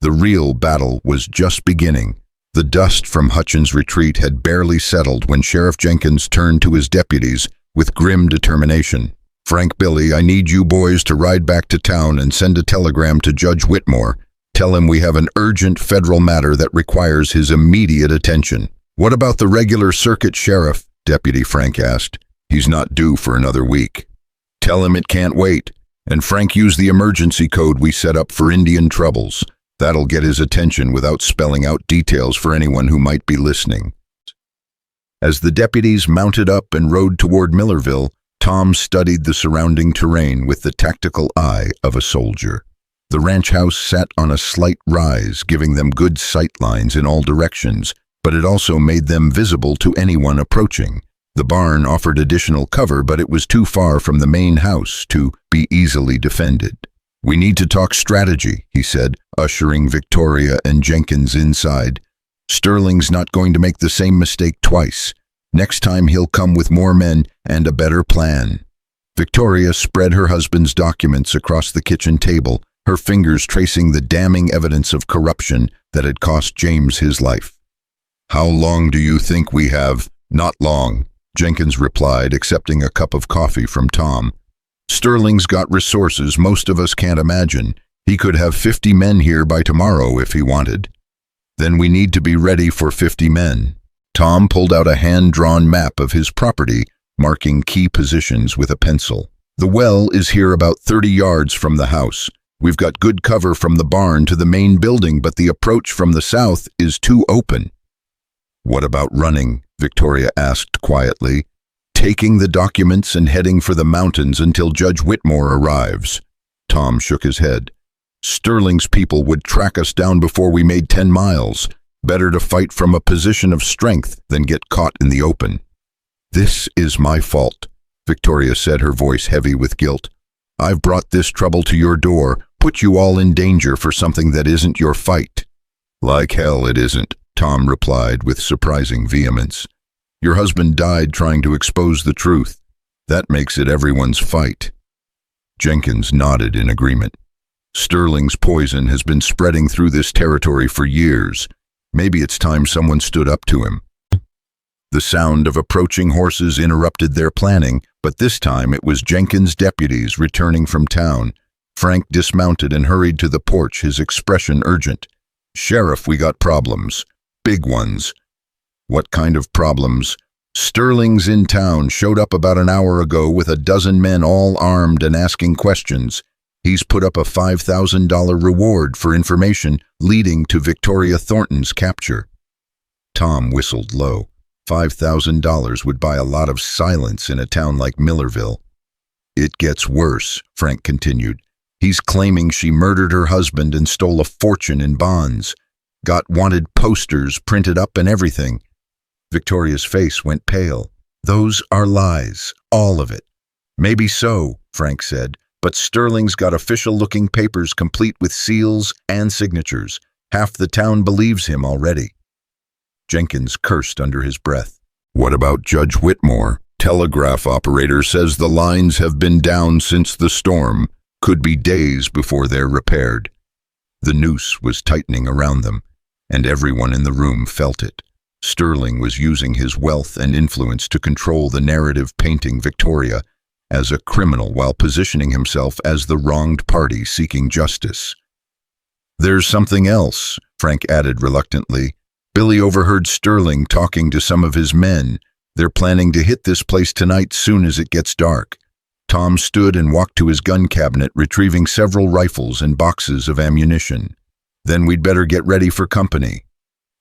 The real battle was just beginning. The dust from Hutchins' retreat had barely settled when Sheriff Jenkins turned to his deputies with grim determination. "Frank, Billy, I need you boys to ride back to town and send a telegram to Judge Whitmore. Tell him we have an urgent federal matter that requires his immediate attention." "What about the regular circuit sheriff?" Deputy Frank asked. "He's not due for another week." "Tell him it can't wait. And Frank, use the emergency code we set up for Indian troubles. That'll get his attention without spelling out details for anyone who might be listening." As the deputies mounted up and rode toward Millerville, Tom studied the surrounding terrain with the tactical eye of a soldier. The ranch house sat on a slight rise, giving them good sight lines in all directions, but it also made them visible to anyone approaching. The barn offered additional cover, but it was too far from the main house to be easily defended. "We need to talk strategy," he said, ushering Victoria and Jenkins inside. "Sterling's not going to make the same mistake twice. Next time he'll come with more men and a better plan." Victoria spread her husband's documents across the kitchen table, her fingers tracing the damning evidence of corruption that had cost James his life. "How long do you think we have?" "Not long," Jenkins replied, accepting a cup of coffee from Tom. "Sterling's got resources most of us can't imagine. He could have 50 men here by tomorrow if he wanted." "Then we need to be ready for 50 men. Tom pulled out a hand-drawn map of his property, marking key positions with a pencil. "The well is here about 30 yards from the house. We've got good cover from the barn to the main building, but the approach from the south is too open." "What about running?" Victoria asked quietly. "Taking the documents and heading for the mountains until Judge Whitmore arrives." Tom shook his head. "Sterling's people would track us down before we made 10 miles. Better to fight from a position of strength than get caught in the open." "This is my fault," Victoria said, her voice heavy with guilt. "I've brought this trouble to your door, put you all in danger for something that isn't your fight." "Like hell it isn't," Tom replied with surprising vehemence. "Your husband died trying to expose the truth. That makes it everyone's fight." Jenkins nodded in agreement. "Sterling's poison has been spreading through this territory for years. Maybe it's time someone stood up to him." The sound of approaching horses interrupted their planning, but this time it was Jenkins' deputies returning from town. Frank dismounted and hurried to the porch, his expression urgent. "Sheriff, we got problems. Big ones." "What kind of problems?" "Sterling's in town, showed up about an hour ago with a dozen men all armed and asking questions. He's put up a $5,000 reward for information leading to Victoria Thornton's capture." Tom whistled low. $5,000 would buy a lot of silence in a town like Millerville. "It gets worse," Frank continued. "He's claiming she murdered her husband and stole a fortune in bonds. Got wanted posters printed up and everything." Victoria's face went pale. "Those are lies, all of it." "Maybe so," Frank said. "But Sterling's got official-looking papers complete with seals and signatures. Half the town believes him already." Jenkins cursed under his breath. "What about Judge Whitmore? Telegraph operator says the lines have been down since the storm. Could be days before they're repaired." The noose was tightening around them, and everyone in the room felt it. Sterling was using his wealth and influence to control the narrative, painting Victoria as a criminal while positioning himself as the wronged party seeking justice. "There's something else," Frank added reluctantly. "Billy overheard Sterling talking to some of his men. They're planning to hit this place tonight soon as it gets dark." Tom stood and walked to his gun cabinet, retrieving several rifles and boxes of ammunition. "Then we'd better get ready for company."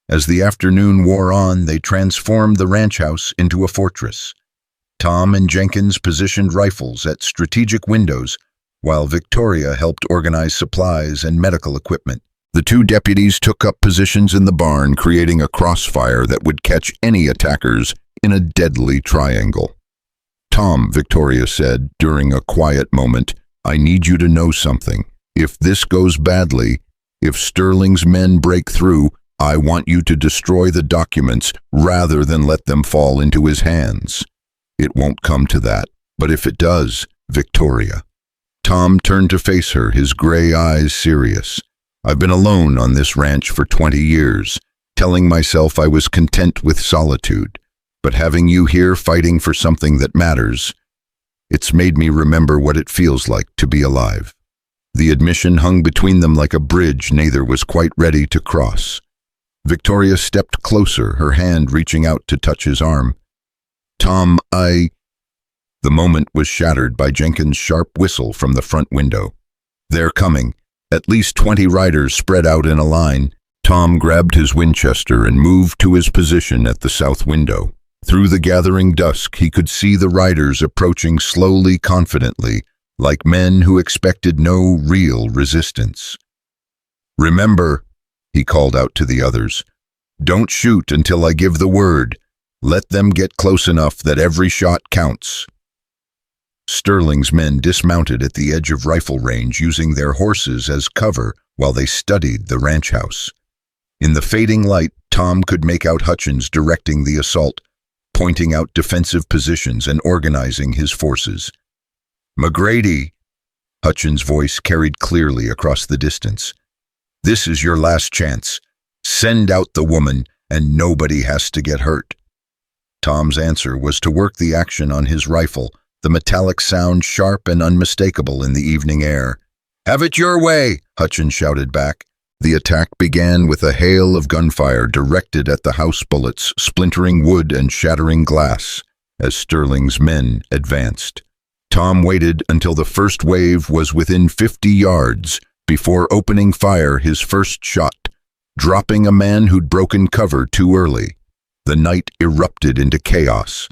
As the afternoon wore on, they transformed the ranch house into a fortress. Tom and Jenkins positioned rifles at strategic windows, while Victoria helped organize supplies and medical equipment. The two deputies took up positions in the barn, creating a crossfire that would catch any attackers in a deadly triangle. "Tom," Victoria said during a quiet moment, "I need you to know something. If this goes badly, if Sterling's men break through, I want you to destroy the documents rather than let them fall into his hands." "It won't come to that, but if it does, Victoria." Tom turned to face her, his gray eyes serious. "I've been alone on this ranch for 20 years, telling myself I was content with solitude. But having you here fighting for something that matters, it's made me remember what it feels like to be alive." The admission hung between them like a bridge neither was quite ready to cross. Victoria stepped closer, her hand reaching out to touch his arm. "Tom, The moment was shattered by Jenkins' sharp whistle from the front window. "They're coming." At least 20 riders spread out in a line. Tom grabbed his Winchester and moved to his position at the south window. Through the gathering dusk, he could see the riders approaching slowly, confidently, like men who expected no real resistance. "Remember," he called out to the others, "don't shoot until I give the word. Let them get close enough that every shot counts." Sterling's men dismounted at the edge of rifle range, using their horses as cover while they studied the ranch house. In the fading light, Tom could make out Hutchins directing the assault, pointing out defensive positions and organizing his forces. "McGrady," Hutchins' voice carried clearly across the distance. "This is your last chance. Send out the woman, and nobody has to get hurt." Tom's answer was to work the action on his rifle, the metallic sound sharp and unmistakable in the evening air. "Have it your way," Hutchins shouted back. The attack began with a hail of gunfire directed at the house bullets, splintering wood and shattering glass as Sterling's men advanced. Tom waited until the first wave was within 50 yards before opening fire his first shot, dropping a man who'd broken cover too early. The night erupted into chaos.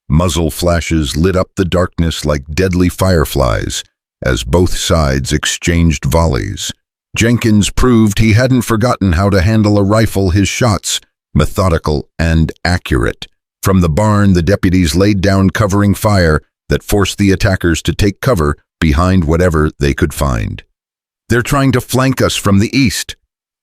Muzzle flashes lit up the darkness like deadly fireflies as both sides exchanged volleys. Jenkins proved he hadn't forgotten how to handle a rifle, his shots methodical and accurate. From the barn, the deputies laid down covering fire that forced the attackers to take cover behind whatever they could find. "They're trying to flank us from the east,"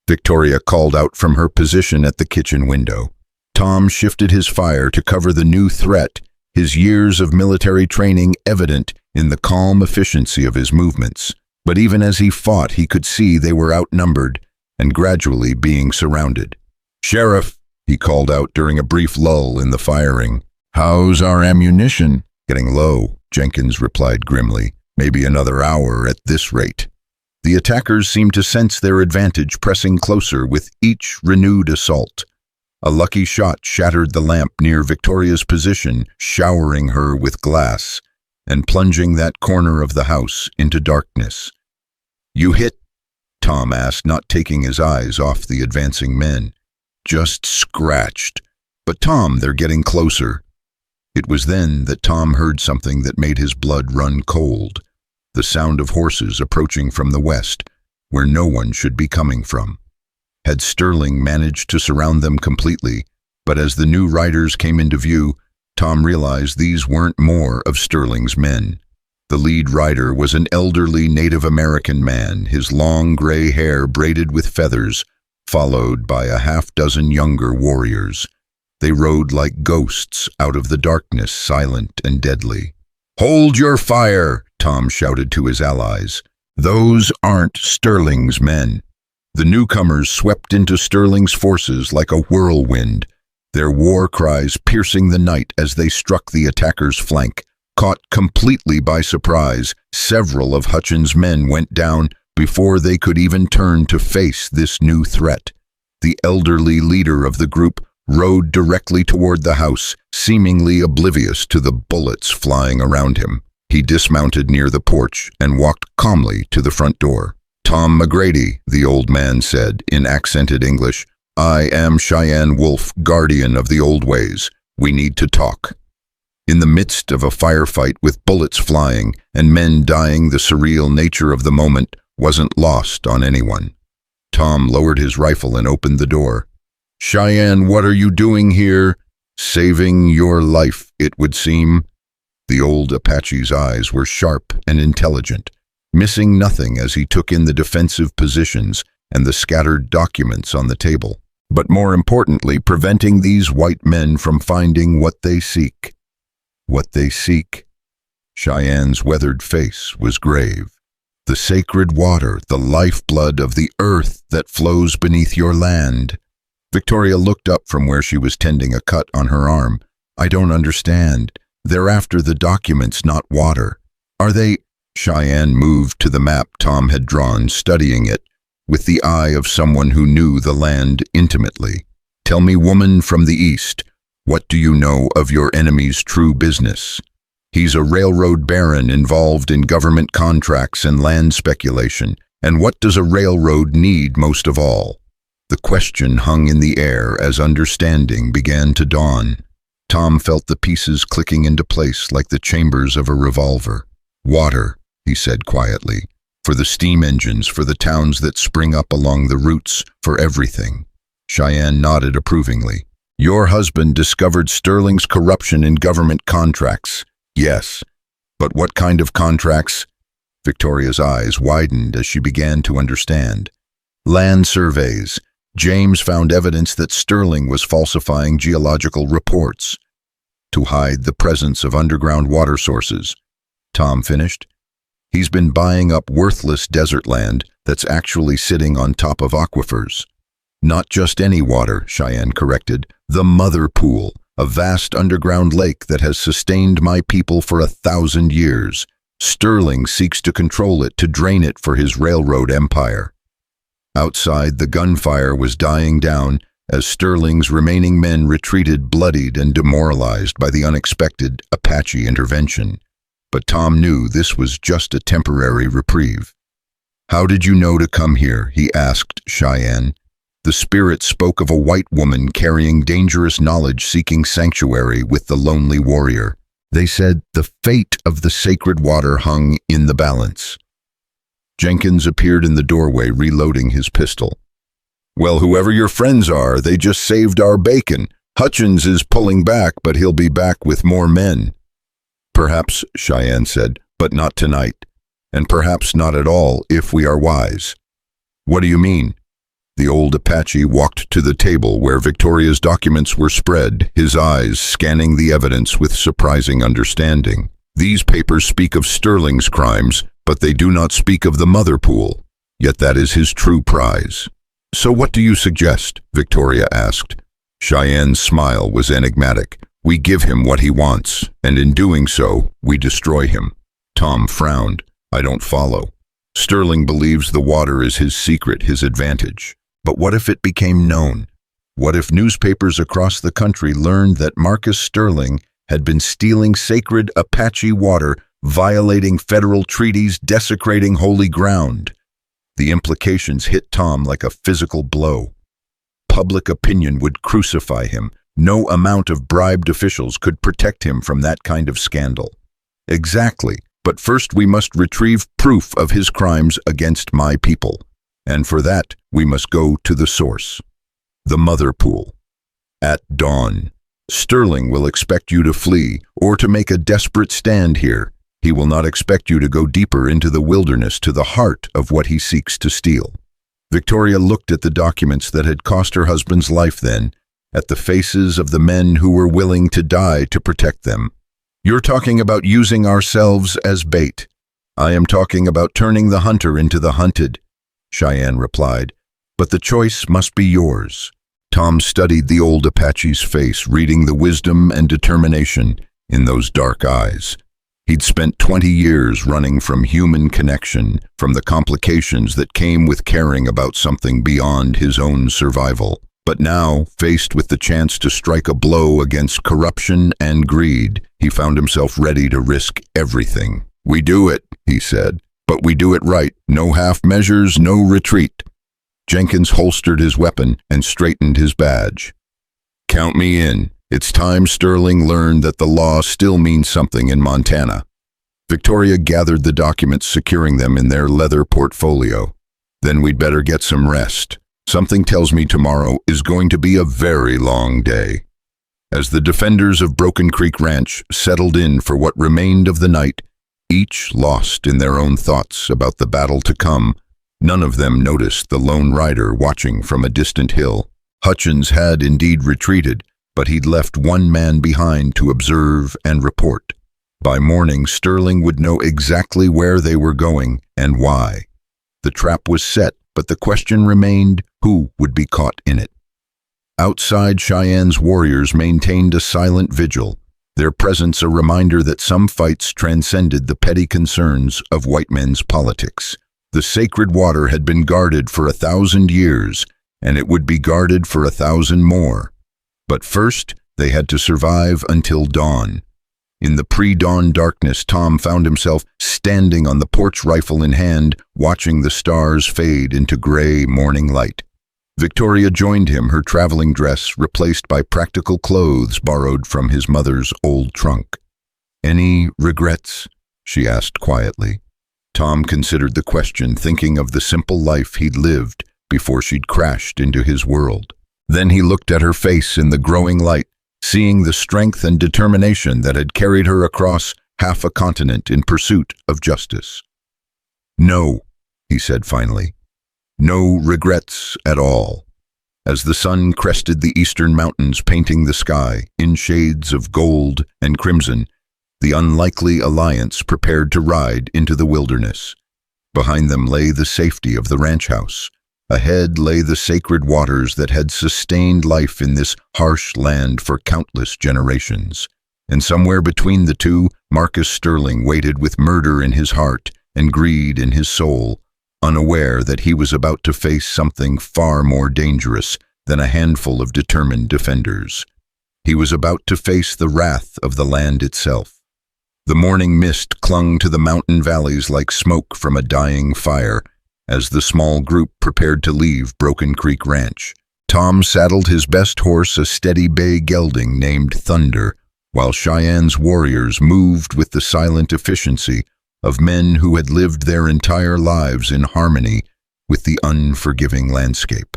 Victoria called out from her position at the kitchen window. Tom shifted his fire to cover the new threat, his years of military training evident in the calm efficiency of his movements. But even as he fought, he could see they were outnumbered and gradually being surrounded. "Sheriff," he called out during a brief lull in the firing. "How's our ammunition?" "Getting low," Jenkins replied grimly. "Maybe another hour at this rate." The attackers seemed to sense their advantage, pressing closer with each renewed assault. A lucky shot shattered the lamp near Victoria's position, showering her with glass and plunging that corner of the house into darkness. "You hit?" Tom asked, not taking his eyes off the advancing men. "Just scratched. But Tom, they're getting closer." It was then that Tom heard something that made his blood run cold. The sound of horses approaching from the west, where no one should be coming from. Had Sterling managed to surround them completely, but as the new riders came into view, Tom realized these weren't more of Sterling's men. The lead rider was an elderly Native American man, his long gray hair braided with feathers, followed by a half-dozen younger warriors. They rode like ghosts out of the darkness, silent and deadly. "Hold your fire!" Tom shouted to his allies. "Those aren't Sterling's men." The newcomers swept into Sterling's forces like a whirlwind, their war cries piercing the night as they struck the attackers' flank. Caught completely by surprise, several of Hutchins' men went down before they could even turn to face this new threat. The elderly leader of the group rode directly toward the house, seemingly oblivious to the bullets flying around him. He dismounted near the porch and walked calmly to the front door. "Tom McGrady," the old man said in accented English, "I am Cheyenne Wolf, guardian of the old ways. We need to talk." In the midst of a firefight with bullets flying and men dying, the surreal nature of the moment wasn't lost on anyone. Tom lowered his rifle and opened the door. "Cheyenne, what are you doing here?" Saving your life, it would seem. The old Apache's eyes were sharp and intelligent, missing nothing as he took in the defensive positions and the scattered documents on the table, but more importantly, preventing these white men from finding what they seek. What they seek? Cheyenne's weathered face was grave. The sacred water, the lifeblood of the earth that flows beneath your land. Victoria looked up from where she was tending a cut on her arm. I don't understand. They're after the documents, not water. Are they? Cheyenne moved to the map Tom had drawn, studying it, with the eye of someone who knew the land intimately. Tell me, woman from the east, what do you know of your enemy's true business? He's a railroad baron involved in government contracts and land speculation. And what does a railroad need most of all? The question hung in the air as understanding began to dawn. Tom felt the pieces clicking into place like the chambers of a revolver. Water, he said quietly. For the steam engines, for the towns that spring up along the routes, for everything. Cheyenne nodded approvingly. Your husband discovered Sterling's corruption in government contracts. Yes. But what kind of contracts? Victoria's eyes widened as she began to understand. Land surveys. James found evidence that Sterling was falsifying geological reports to hide the presence of underground water sources. Tom finished. He's been buying up worthless desert land that's actually sitting on top of aquifers. Not just any water, Cheyenne corrected. The mother pool, a vast underground lake that has sustained my people for 1,000 years. Sterling seeks to control it, to drain it for his railroad empire. Outside, the gunfire was dying down as Sterling's remaining men retreated, bloodied and demoralized by the unexpected Apache intervention. But Tom knew this was just a temporary reprieve. How did you know to come here? He asked Cheyenne. The spirit spoke of a white woman carrying dangerous knowledge, seeking sanctuary with the lonely warrior. They said the fate of the sacred water hung in the balance. Jenkins appeared in the doorway, reloading his pistol. Well, whoever your friends are, they just saved our bacon. Hutchins is pulling back, but he'll be back with more men. Perhaps, Cheyenne said, but not tonight. And perhaps not at all if we are wise. What do you mean? The old Apache walked to the table where Victoria's documents were spread, his eyes scanning the evidence with surprising understanding. These papers speak of Sterling's crimes, but they do not speak of the mother pool. Yet that is his true prize. So what do you suggest? Victoria asked. Cheyenne's smile was enigmatic. We give him what he wants, and in doing so, we destroy him. Tom frowned. I don't follow. Sterling believes the water is his secret, his advantage. But what if it became known? What if newspapers across the country learned that Marcus Sterling had been stealing sacred Apache water, violating federal treaties, desecrating holy ground? The implications hit Tom like a physical blow. Public opinion would crucify him. No amount of bribed officials could protect him from that kind of scandal. Exactly, but first we must retrieve proof of his crimes against my people. And for that, we must go to the source. The mother pool. At dawn, Sterling will expect you to flee or to make a desperate stand here. He will not expect you to go deeper into the wilderness, to the heart of what he seeks to steal. Victoria looked at the documents that had cost her husband's life then, at the faces of the men who were willing to die to protect them. You're talking about using ourselves as bait. I am talking about turning the hunter into the hunted, Cheyenne replied. But the choice must be yours. Tom studied the old Apache's face, reading the wisdom and determination in those dark eyes. He'd spent 20 years running from human connection, from the complications that came with caring about something beyond his own survival. But now, faced with the chance to strike a blow against corruption and greed, he found himself ready to risk everything. We do it, he said, but we do it right. No half measures, no retreat. Jenkins holstered his weapon and straightened his badge. Count me in. It's time Sterling learned that the law still means something in Montana. Victoria gathered the documents, securing them in their leather portfolio. Then we'd better get some rest. Something tells me tomorrow is going to be a very long day. As the defenders of Broken Creek Ranch settled in for what remained of the night, each lost in their own thoughts about the battle to come, none of them noticed the lone rider watching from a distant hill. Hutchins had indeed retreated, but he'd left one man behind to observe and report. By morning, Sterling would know exactly where they were going and why. The trap was set, but the question remained, who would be caught in it? Outside, Cheyenne's warriors maintained a silent vigil, their presence a reminder that some fights transcended the petty concerns of white men's politics. The sacred water had been guarded for 1,000 years, and it would be guarded for 1,000 more. But first, they had to survive until dawn. In the pre-dawn darkness, Tom found himself standing on the porch, rifle in hand, watching the stars fade into gray morning light. Victoria joined him, her traveling dress replaced by practical clothes borrowed from his mother's old trunk. "Any regrets?" she asked quietly. Tom considered the question, thinking of the simple life he'd lived before she'd crashed into his world. Then he looked at her face in the growing light, seeing the strength and determination that had carried her across half a continent in pursuit of justice. "No," he said finally. "No regrets at all." As the sun crested the eastern mountains, painting the sky in shades of gold and crimson, the unlikely alliance prepared to ride into the wilderness. Behind them lay the safety of the ranch house. Ahead lay the sacred waters that had sustained life in this harsh land for countless generations. And somewhere between the two, Marcus Sterling waited with murder in his heart and greed in his soul, unaware that he was about to face something far more dangerous than a handful of determined defenders. He was about to face the wrath of the land itself. The morning mist clung to the mountain valleys like smoke from a dying fire as the small group prepared to leave Broken Creek Ranch. Tom saddled his best horse, a steady bay gelding named Thunder, while Cheyenne's warriors moved with the silent efficiency of men who had lived their entire lives in harmony with the unforgiving landscape.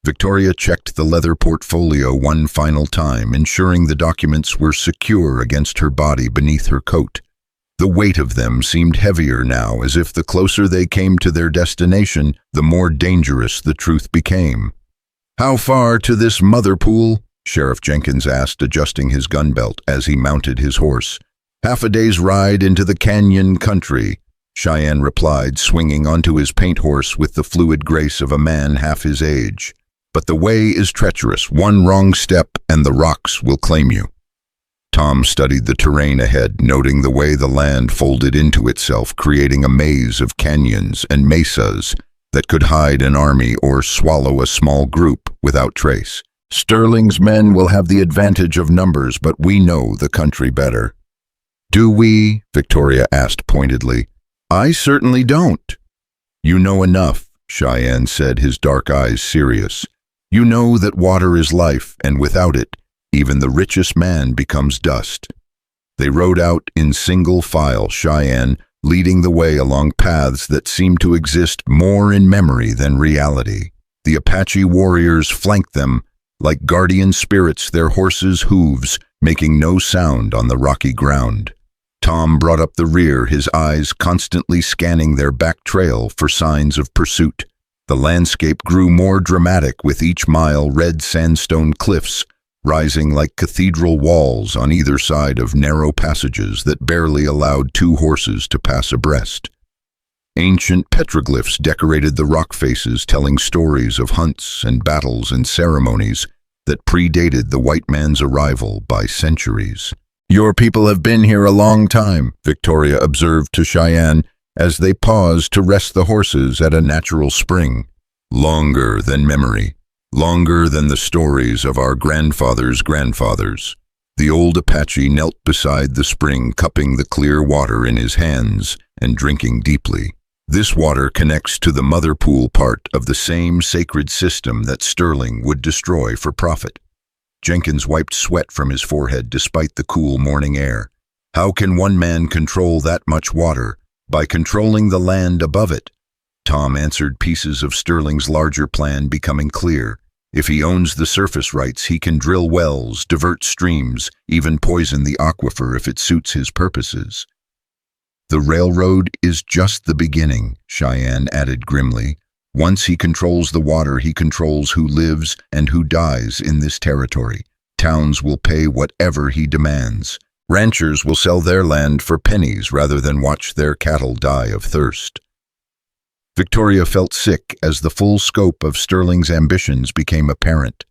Victoria checked the leather portfolio one final time, ensuring the documents were secure against her body beneath her coat. The weight of them seemed heavier now, as if the closer they came to their destination, the more dangerous the truth became. "How far to this mother pool?" Sheriff Jenkins asked, adjusting his gun belt as he mounted his horse. "Half a day's ride into the canyon country," Cheyenne replied, swinging onto his paint horse with the fluid grace of a man half his age. "But the way is treacherous. One wrong step and the rocks will claim you." Tom studied the terrain ahead, noting the way the land folded into itself, creating a maze of canyons and mesas that could hide an army or swallow a small group without trace. "Sterling's men will have the advantage of numbers, but we know the country better." "Do we?" Victoria asked pointedly. "I certainly don't." "You know enough," Cheyenne said, his dark eyes serious. "You know that water is life, and without it, even the richest man becomes dust." They rode out in single file, Cheyenne leading the way along paths that seemed to exist more in memory than reality. The Apache warriors flanked them like guardian spirits, their horses' hooves making no sound on the rocky ground. Tom brought up the rear, his eyes constantly scanning their back trail for signs of pursuit. The landscape grew more dramatic with each mile, red sandstone cliffs rising like cathedral walls on either side of narrow passages that barely allowed two horses to pass abreast. Ancient petroglyphs decorated the rock faces, telling stories of hunts and battles and ceremonies that predated the white man's arrival by centuries. "Your people have been here a long time," Victoria observed to Cheyenne as they paused to rest the horses at a natural spring. "Longer than memory, longer than the stories of our grandfathers' grandfathers." The old Apache knelt beside the spring, cupping the clear water in his hands and drinking deeply. "This water connects to the mother pool, part of the same sacred system that Sterling would destroy for profit." Jenkins wiped sweat from his forehead despite the cool morning air. "How can one man control that much water? By controlling the land above it." Tom answered, pieces of Sterling's larger plan becoming clear. If he owns the surface rights, he can drill wells, divert streams, even poison the aquifer if it suits his purposes. The railroad is just the beginning, Cheyenne added grimly. Once he controls the water, he controls who lives and who dies in this territory. Towns will pay whatever he demands. Ranchers will sell their land for pennies rather than watch their cattle die of thirst. Victoria felt sick as the full scope of Sterling's ambitions became apparent.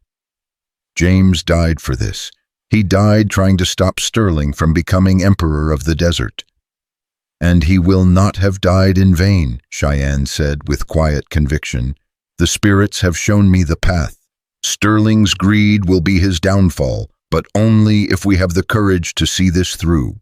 James died for this. He died trying to stop Sterling from becoming emperor of the desert. And he will not have died in vain, Cheyenne said with quiet conviction. The spirits have shown me the path. Sterling's greed will be his downfall, but only if we have the courage to see this through.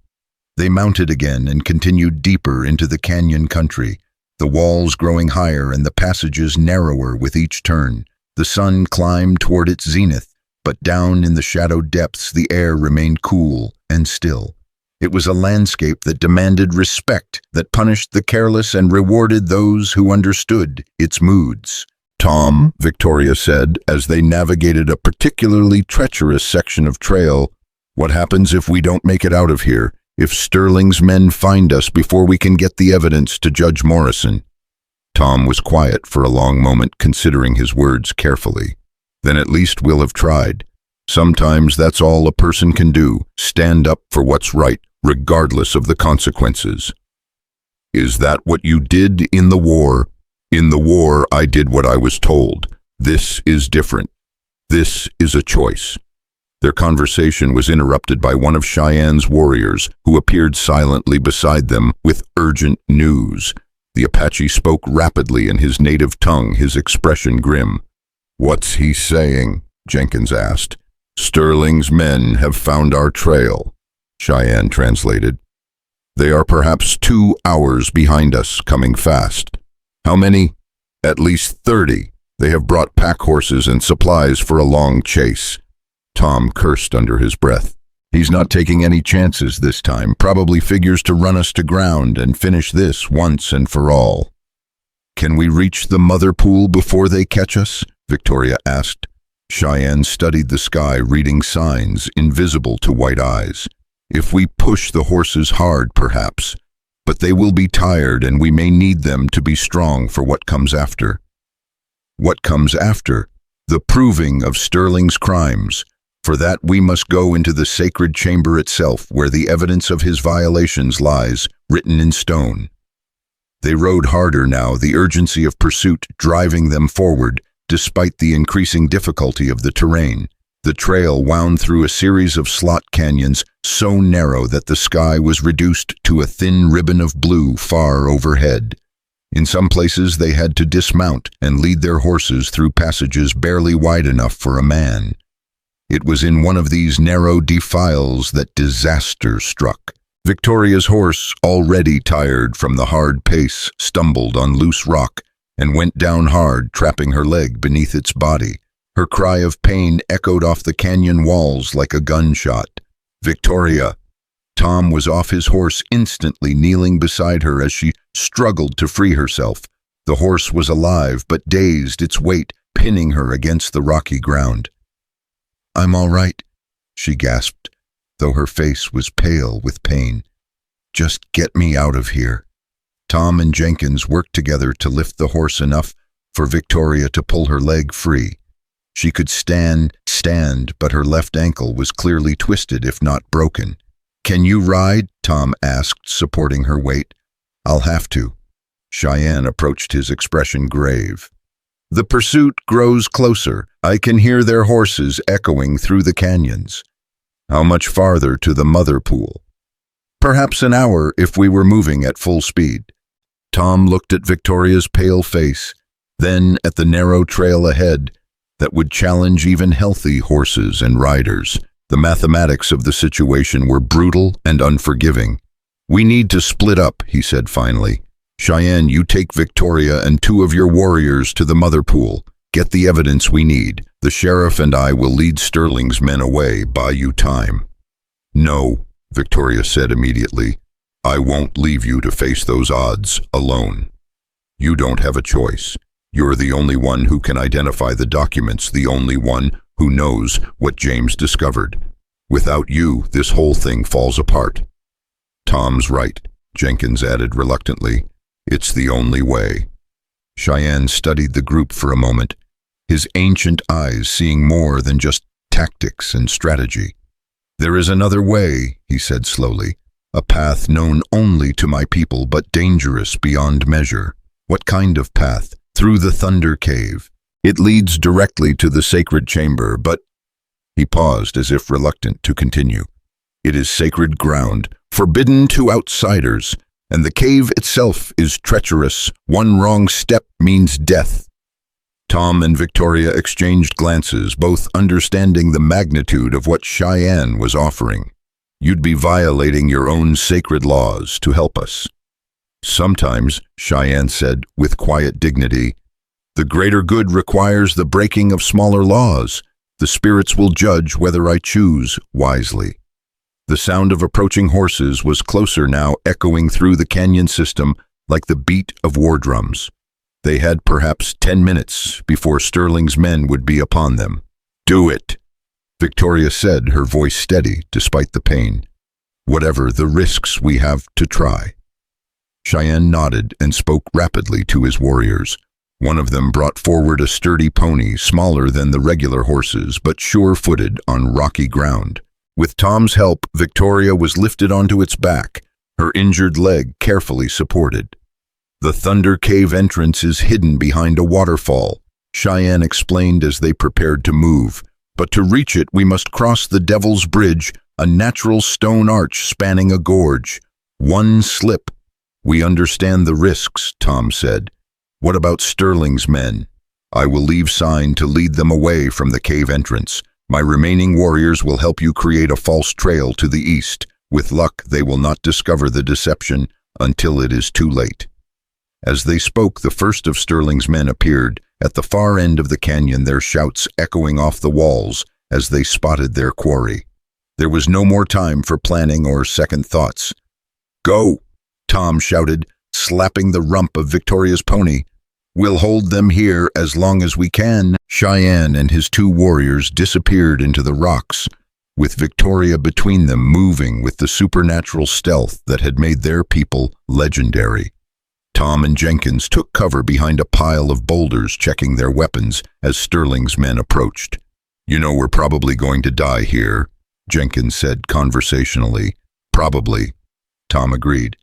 They mounted again and continued deeper into the canyon country, the walls growing higher and the passages narrower with each turn. The sun climbed toward its zenith, but down in the shadowed depths the air remained cool and still. It was a landscape that demanded respect, that punished the careless and rewarded those who understood its moods. Tom, Victoria said, as they navigated a particularly treacherous section of trail, what happens if we don't make it out of here? If Sterling's men find us before we can get the evidence to Judge Morrison? Tom was quiet for a long moment, considering his words carefully. Then at least we'll have tried. Sometimes that's all a person can do, stand up for what's right, regardless of the consequences. Is that what you did in the war? In the war, I did what I was told. This is different. This is a choice. Their conversation was interrupted by one of Cheyenne's warriors, who appeared silently beside them with urgent news. The Apache spoke rapidly in his native tongue, his expression grim. "What's he saying?" Jenkins asked. "Sterling's men have found our trail," Cheyenne translated. "They are perhaps 2 hours behind us, coming fast." "How many?" "At least 30. They have brought pack horses and supplies for a long chase." Tom cursed under his breath. "He's not taking any chances this time, probably figures to run us to ground and finish this once and for all." "Can we reach the mother pool before they catch us?" Victoria asked. Cheyenne studied the sky, reading signs invisible to white eyes. "If we push the horses hard, perhaps. But they will be tired and we may need them to be strong for what comes after." "What comes after?" "The proving of Sterling's crimes. For that we must go into the sacred chamber itself, where the evidence of his violations lies, written in stone." They rode harder now, the urgency of pursuit driving them forward, despite the increasing difficulty of the terrain. The trail wound through a series of slot canyons so narrow that the sky was reduced to a thin ribbon of blue far overhead. In some places they had to dismount and lead their horses through passages barely wide enough for a man. It was in one of these narrow defiles that disaster struck. Victoria's horse, already tired from the hard pace, stumbled on loose rock and went down hard, trapping her leg beneath its body. Her cry of pain echoed off the canyon walls like a gunshot. "Victoria!" Tom was off his horse instantly, kneeling beside her as she struggled to free herself. The horse was alive, but dazed, its weight pinning her against the rocky ground. "I'm all right," she gasped, though her face was pale with pain. "Just get me out of here." Tom and Jenkins worked together to lift the horse enough for Victoria to pull her leg free. She could stand, but her left ankle was clearly twisted, if not broken. "Can you ride?" Tom asked, supporting her weight. "I'll have to." Cheyenne approached his expression grave. "The pursuit grows closer. I can hear their horses echoing through the canyons." "How much farther to the mother pool?" "Perhaps an hour if we were moving at full speed." Tom looked at Victoria's pale face, then at the narrow trail ahead that would challenge even healthy horses and riders. The mathematics of the situation were brutal and unforgiving. "We need to split up," he said finally. "Cheyenne, you take Victoria and 2 of your warriors to the mother pool. Get the evidence we need. The sheriff and I will lead Sterling's men away, buy you time." "No," Victoria said immediately. "I won't leave you to face those odds alone. You don't have a choice. You're the only one who can identify the documents, the only one who knows what James discovered. Without you, this whole thing falls apart." "Tom's right," Jenkins added reluctantly. "It's the only way." Cheyenne studied the group for a moment, his ancient eyes seeing more than just tactics and strategy. "There is another way," he said slowly, "a path known only to my people but dangerous beyond measure." "What kind of path?" "Through the Thunder Cave. It leads directly to the sacred chamber, but—" He paused as if reluctant to continue. "It is sacred ground, forbidden to outsiders, and the cave itself is treacherous. One wrong step means death." Tom and Victoria exchanged glances, both understanding the magnitude of what Cheyenne was offering. "You'd be violating your own sacred laws to help us." "Sometimes," Cheyenne said with quiet dignity, "the greater good requires the breaking of smaller laws. The spirits will judge whether I choose wisely." The sound of approaching horses was closer now, echoing through the canyon system like the beat of war drums. They had perhaps 10 minutes before Sterling's men would be upon them. "Do it," Victoria said, her voice steady despite the pain. "Whatever the risks, we have to try." Cheyenne nodded and spoke rapidly to his warriors. One of them brought forward a sturdy pony, smaller than the regular horses, but sure-footed on rocky ground. With Tom's help, Victoria was lifted onto its back, her injured leg carefully supported. "The Thunder Cave entrance is hidden behind a waterfall," Cheyenne explained as they prepared to move. "But to reach it, we must cross the Devil's Bridge, a natural stone arch spanning a gorge. One slip." "We understand the risks," Tom said. "What about Sterling's men?" "I will leave sign to lead them away from the cave entrance. My remaining warriors will help you create a false trail to the east. With luck, they will not discover the deception until it is too late." As they spoke, the first of Sterling's men appeared, at the far end of the canyon, their shouts echoing off the walls as they spotted their quarry. There was no more time for planning or second thoughts. "Go!" Tom shouted, slapping the rump of Victoria's pony. "We'll hold them here as long as we can." Cheyenne and his two warriors disappeared into the rocks, with Victoria between them, moving with the supernatural stealth that had made their people legendary. Tom and Jenkins took cover behind a pile of boulders, checking their weapons as Sterling's men approached. "You know we're probably going to die here," Jenkins said conversationally. "Probably," Tom agreed.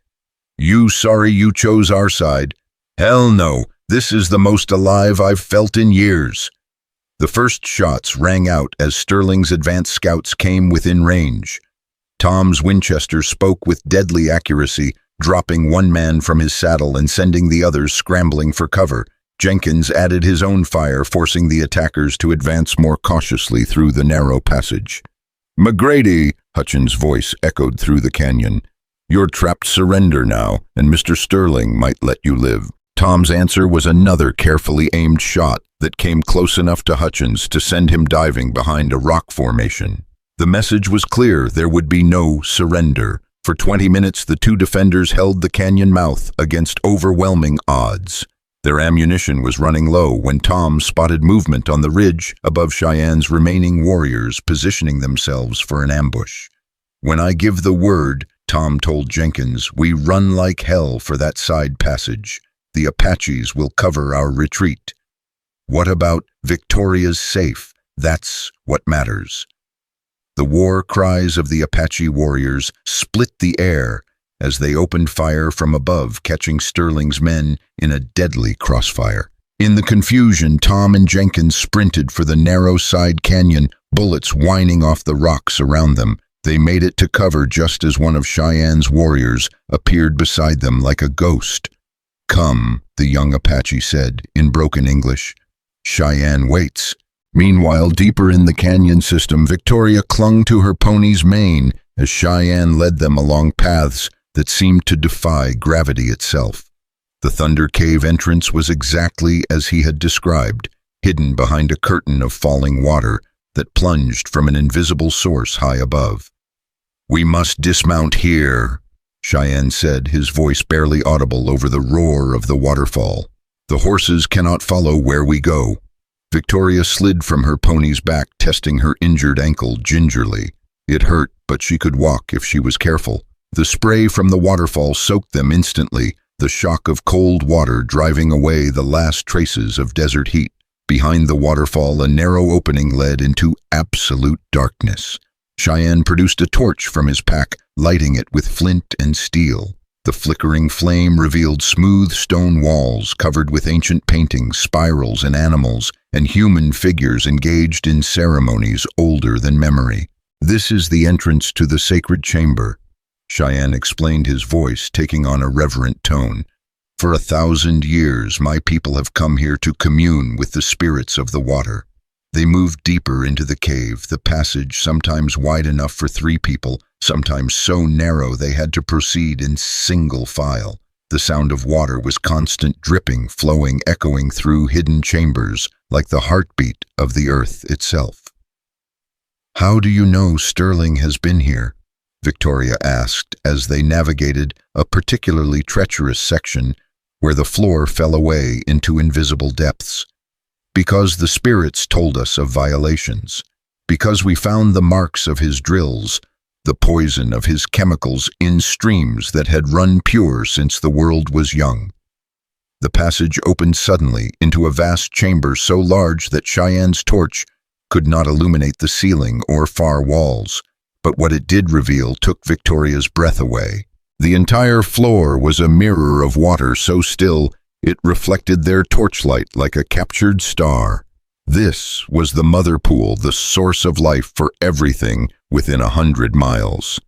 "You sorry you chose our side?" "Hell no. This is the most alive I've felt in years." The first shots rang out as Sterling's advance scouts came within range. Tom's Winchester spoke with deadly accuracy, dropping one man from his saddle and sending the others scrambling for cover. Jenkins added his own fire, forcing the attackers to advance more cautiously through the narrow passage. "McGrady," Hutchins' voice echoed through the canyon. "You're trapped. Surrender now, and Mr. Sterling might let you live." Tom's answer was another carefully aimed shot that came close enough to Hutchins to send him diving behind a rock formation. The message was clear: there would be no surrender. For 20 minutes, the two defenders held the canyon mouth against overwhelming odds. Their ammunition was running low when Tom spotted movement on the ridge above Cheyenne's remaining warriors, positioning themselves for an ambush. "When I give the word," Tom told Jenkins, "we run like hell for that side passage. The Apaches will cover our retreat." "What about Victoria's safe? That's what matters." The war cries of the Apache warriors split the air as they opened fire from above, catching Sterling's men in a deadly crossfire. In the confusion, Tom and Jenkins sprinted for the narrow side canyon, bullets whining off the rocks around them. They made it to cover just as one of Cheyenne's warriors appeared beside them like a ghost. "Come," the young Apache said in broken English. Cheyenne waits. Meanwhile, deeper in the canyon system, Victoria clung to her pony's mane as Cheyenne led them along paths that seemed to defy gravity itself. The Thunder Cave entrance was exactly as he had described, hidden behind a curtain of falling water that plunged from an invisible source high above. "We must dismount here," Cheyenne said, his voice barely audible over the roar of the waterfall. The horses cannot follow where we go. Victoria slid from her pony's back, testing her injured ankle gingerly. It hurt, but she could walk if she was careful. The spray from the waterfall soaked them instantly, the shock of cold water driving away the last traces of desert heat. Behind the waterfall, a narrow opening led into absolute darkness. Cheyenne produced a torch from his pack, lighting it with flint and steel. The flickering flame revealed smooth stone walls covered with ancient paintings, spirals, and animals, and human figures engaged in ceremonies older than memory. "This is the entrance to the sacred chamber," Cheyenne explained, his voice taking on a reverent tone. "For 1,000 years, my people have come here to commune with the spirits of the water." They moved deeper into the cave, the passage sometimes wide enough for 3 people, sometimes so narrow they had to proceed in single file. The sound of water was constant, dripping, flowing, echoing through hidden chambers, like the heartbeat of the earth itself. "How do you know Sterling has been here?" Victoria asked as they navigated a particularly treacherous section where the floor fell away into invisible depths. "Because the spirits told us of violations. Because we found the marks of his drills, the poison of his chemicals in streams that had run pure since the world was young." The passage opened suddenly into a vast chamber so large that Cheyenne's torch could not illuminate the ceiling or far walls, but what it did reveal took Victoria's breath away. The entire floor was a mirror of water so still it reflected their torchlight like a captured star. This was the mother pool, the source of life for everything within 100 miles.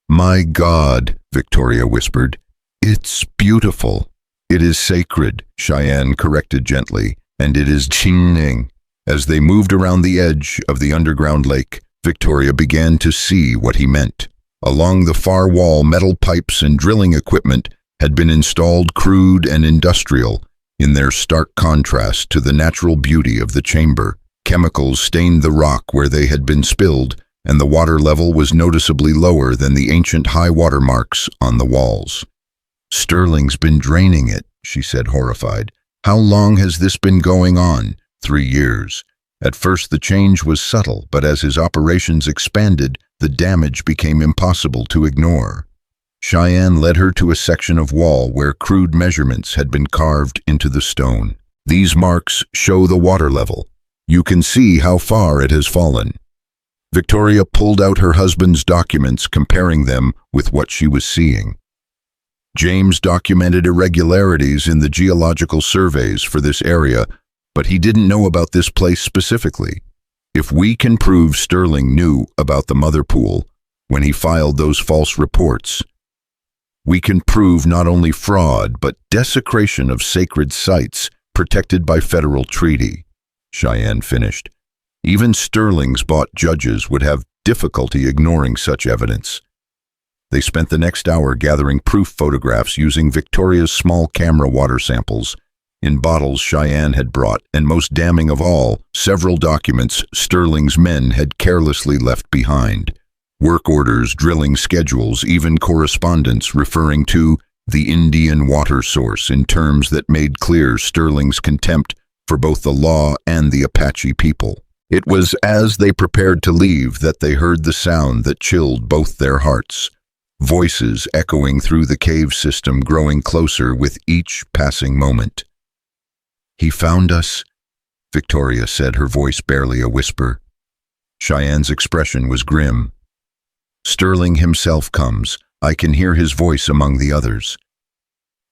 "My God," Victoria whispered. "It's beautiful." "It is sacred," Cheyenne corrected gently, "and it is Qingning." As they moved around the edge of the underground lake, Victoria began to see what he meant. Along the far wall, metal pipes and drilling equipment had been installed, crude and industrial, in their stark contrast to the natural beauty of the chamber. Chemicals stained the rock where they had been spilled, and the water level was noticeably lower than the ancient high water marks on the walls. "Sterling's been draining it," she said, horrified. "How long has this been going on?" 3 years. At first the change was subtle, but as his operations expanded, the damage became impossible to ignore. Cheyenne led her to a section of wall where crude measurements had been carved into the stone. "These marks show the water level. You can see how far it has fallen." Victoria pulled out her husband's documents, comparing them with what she was seeing. James documented irregularities in the geological surveys for this area, but he didn't know about this place specifically. If we can prove Sterling knew about the mother pool when he filed those false reports, we can prove not only fraud, but desecration of sacred sites protected by federal treaty, Cheyenne finished. Even Sterling's bought judges would have difficulty ignoring such evidence. They spent the next hour gathering proof photographs using Victoria's small camera water samples in bottles Cheyenne had brought, and most damning of all, several documents Sterling's men had carelessly left behind. Work orders, drilling schedules, even correspondence referring to the Indian water source in terms that made clear Sterling's contempt for both the law and the Apache people. It was as they prepared to leave that they heard the sound that chilled both their hearts. Voices echoing through the cave system, growing closer with each passing moment. "He found us," Victoria said, her voice barely a whisper. Cheyenne's expression was grim. "Sterling himself comes. I can hear his voice among the others."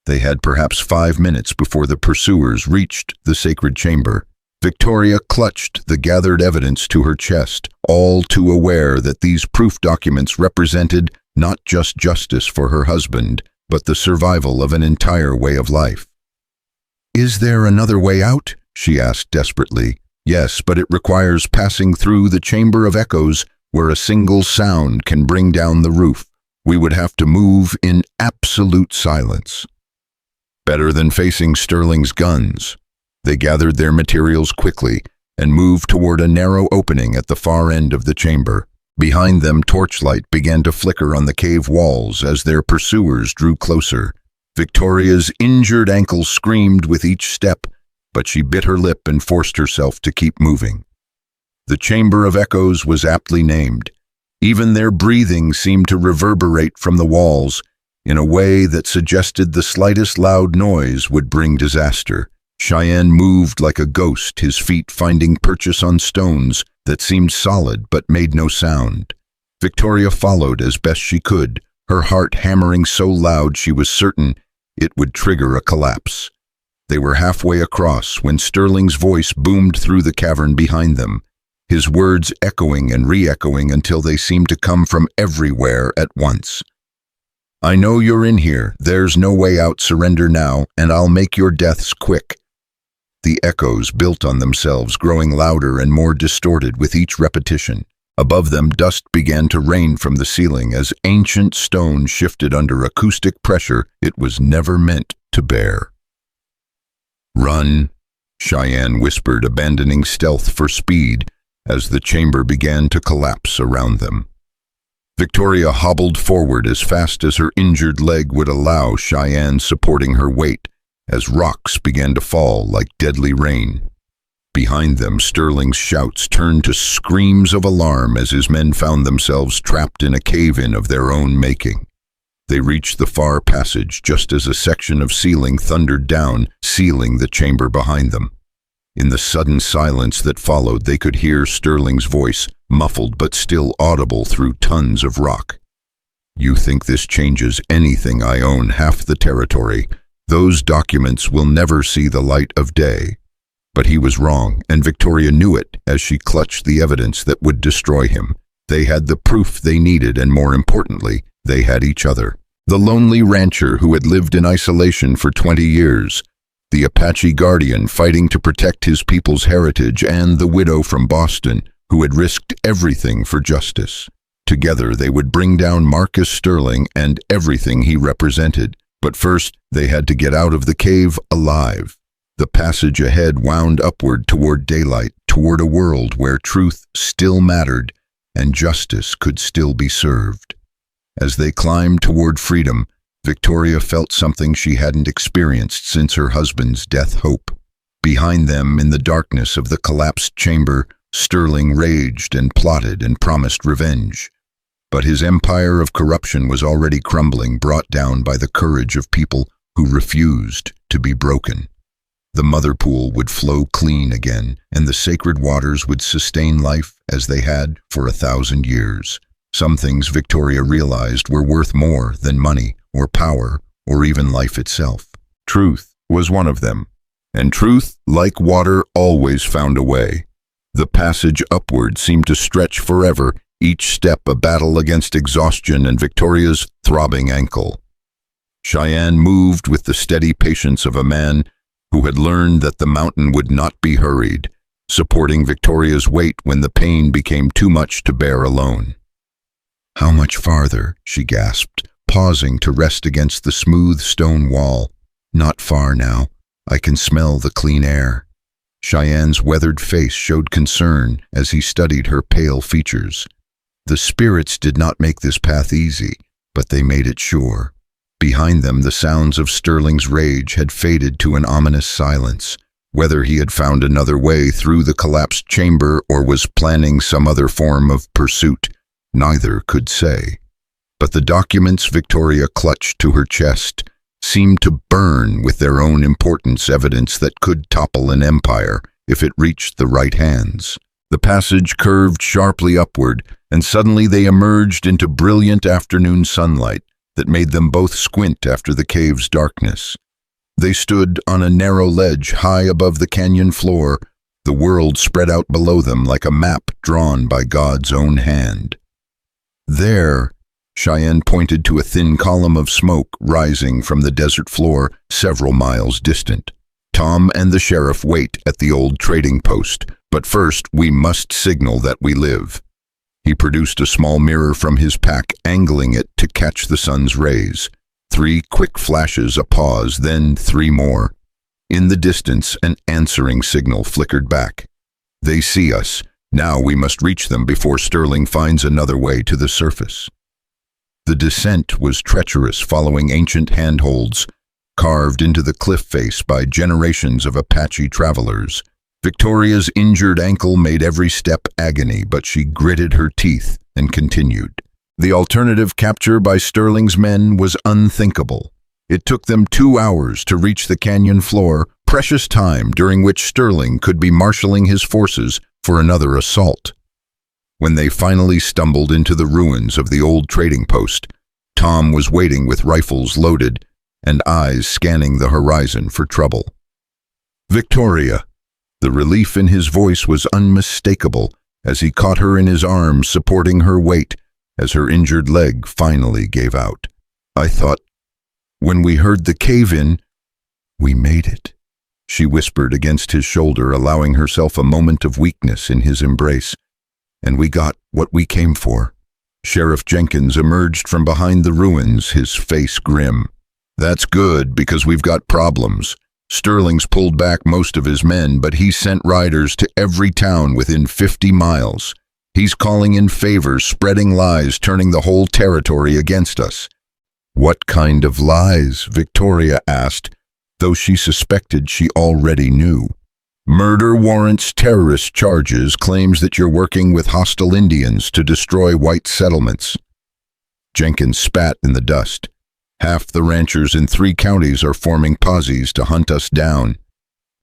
They had perhaps 5 minutes before the pursuers reached the sacred chamber. Victoria clutched the gathered evidence to her chest, all too aware that these proof documents represented not just justice for her husband, but the survival of an entire way of life. "Is there another way out?" she asked desperately. "Yes, but it requires passing through the Chamber of Echoes, where a single sound can bring down the roof. We would have to move in absolute silence." Better than facing Sterling's guns. They gathered their materials quickly and moved toward a narrow opening at the far end of the chamber. Behind them, torchlight began to flicker on the cave walls as their pursuers drew closer. Victoria's injured ankle screamed with each step, but she bit her lip and forced herself to keep moving. The Chamber of Echoes was aptly named. Even their breathing seemed to reverberate from the walls in a way that suggested the slightest loud noise would bring disaster. Cheyenne moved like a ghost, his feet finding purchase on stones that seemed solid but made no sound. Victoria followed as best she could, her heart hammering so loud she was certain it would trigger a collapse. They were halfway across when Sterling's voice boomed through the cavern behind them, his words echoing and re-echoing until they seemed to come from everywhere at once. "I know you're in here. There's no way out. Surrender now, and I'll make your deaths quick." The echoes built on themselves, growing louder and more distorted with each repetition. Above them, dust began to rain from the ceiling as ancient stone shifted under acoustic pressure it was never meant to bear. "Run," Cheyenne whispered, abandoning stealth for speed as the chamber began to collapse around them. Victoria hobbled forward as fast as her injured leg would allow, Cheyenne supporting her weight as rocks began to fall like deadly rain. Behind them, Sterling's shouts turned to screams of alarm as his men found themselves trapped in a cave-in of their own making. They reached the far passage just as a section of ceiling thundered down, sealing the chamber behind them. In the sudden silence that followed, they could hear Sterling's voice, muffled but still audible through tons of rock. "You think this changes anything? I own half the territory. Those documents will never see the light of day." But he was wrong, and Victoria knew it as she clutched the evidence that would destroy him. They had the proof they needed, and more importantly, they had each other. The lonely rancher who had lived in isolation for 20 years, the Apache guardian fighting to protect his people's heritage, and the widow from Boston who had risked everything for justice. Together they would bring down Marcus Sterling and everything he represented. But first, they had to get out of the cave alive. The passage ahead wound upward toward daylight, toward a world where truth still mattered and justice could still be served. As they climbed toward freedom, Victoria felt something she hadn't experienced since her husband's death hope. Behind them, in the darkness of the collapsed chamber, Sterling raged and plotted and promised revenge. But his empire of corruption was already crumbling, brought down by the courage of people who refused to be broken. The mother pool would flow clean again, and the sacred waters would sustain life as they had for 1,000 years. Some things Victoria realized were worth more than money or power or even life itself. Truth was one of them, and truth, like water, always found a way. The passage upward seemed to stretch forever, each step a battle against exhaustion and Victoria's throbbing ankle. Cheyenne moved with the steady patience of a man who had learned that the mountain would not be hurried, supporting Victoria's weight when the pain became too much to bear alone. "How much farther?" she gasped, pausing to rest against the smooth stone wall. "Not far now. I can smell the clean air." Cheyenne's weathered face showed concern as he studied her pale features. The spirits did not make this path easy, but they made it sure. Behind them, the sounds of Sterling's rage had faded to an ominous silence. Whether he had found another way through the collapsed chamber or was planning some other form of pursuit, neither could say. But the documents Victoria clutched to her chest seemed to burn with their own importance, evidence that could topple an empire if it reached the right hands. The passage curved sharply upward, and suddenly they emerged into brilliant afternoon sunlight that made them both squint after the cave's darkness. They stood on a narrow ledge high above the canyon floor, the world spread out below them like a map drawn by God's own hand. There, Cheyenne pointed to a thin column of smoke rising from the desert floor several miles distant. "Tom and the sheriff wait at the old trading post, but first we must signal that we live." He produced a small mirror from his pack, angling it to catch the sun's rays. 3 quick flashes, a pause, then 3 more. In the distance, an answering signal flickered back. "They see us. Now we must reach them before Sterling finds another way to the surface." The descent was treacherous, following ancient handholds, carved into the cliff face by generations of Apache travelers. Victoria's injured ankle made every step agony, but she gritted her teeth and continued. The alternative capture by Sterling's men was unthinkable. It took them 2 hours to reach the canyon floor, precious time during which Sterling could be marshaling his forces for another assault. When they finally stumbled into the ruins of the old trading post, Tom was waiting with rifles loaded and eyes scanning the horizon for trouble. "Victoria!" The relief in his voice was unmistakable as he caught her in his arms, supporting her weight as her injured leg finally gave out. "I thought, when we heard the cave-in, we made it," she whispered against his shoulder, allowing herself a moment of weakness in his embrace. "And we got what we came for." Sheriff Jenkins emerged from behind the ruins, his face grim. "That's good, because we've got problems. Sterling's pulled back most of his men, but he sent riders to every town within 50 miles. He's calling in favors, spreading lies, turning the whole territory against us." "What kind of lies?" Victoria asked, though she suspected she already knew. "Murder warrants, terrorist charges, claims that you're working with hostile Indians to destroy white settlements." Jenkins spat in the dust. "Half the ranchers in 3 counties are forming posses to hunt us down."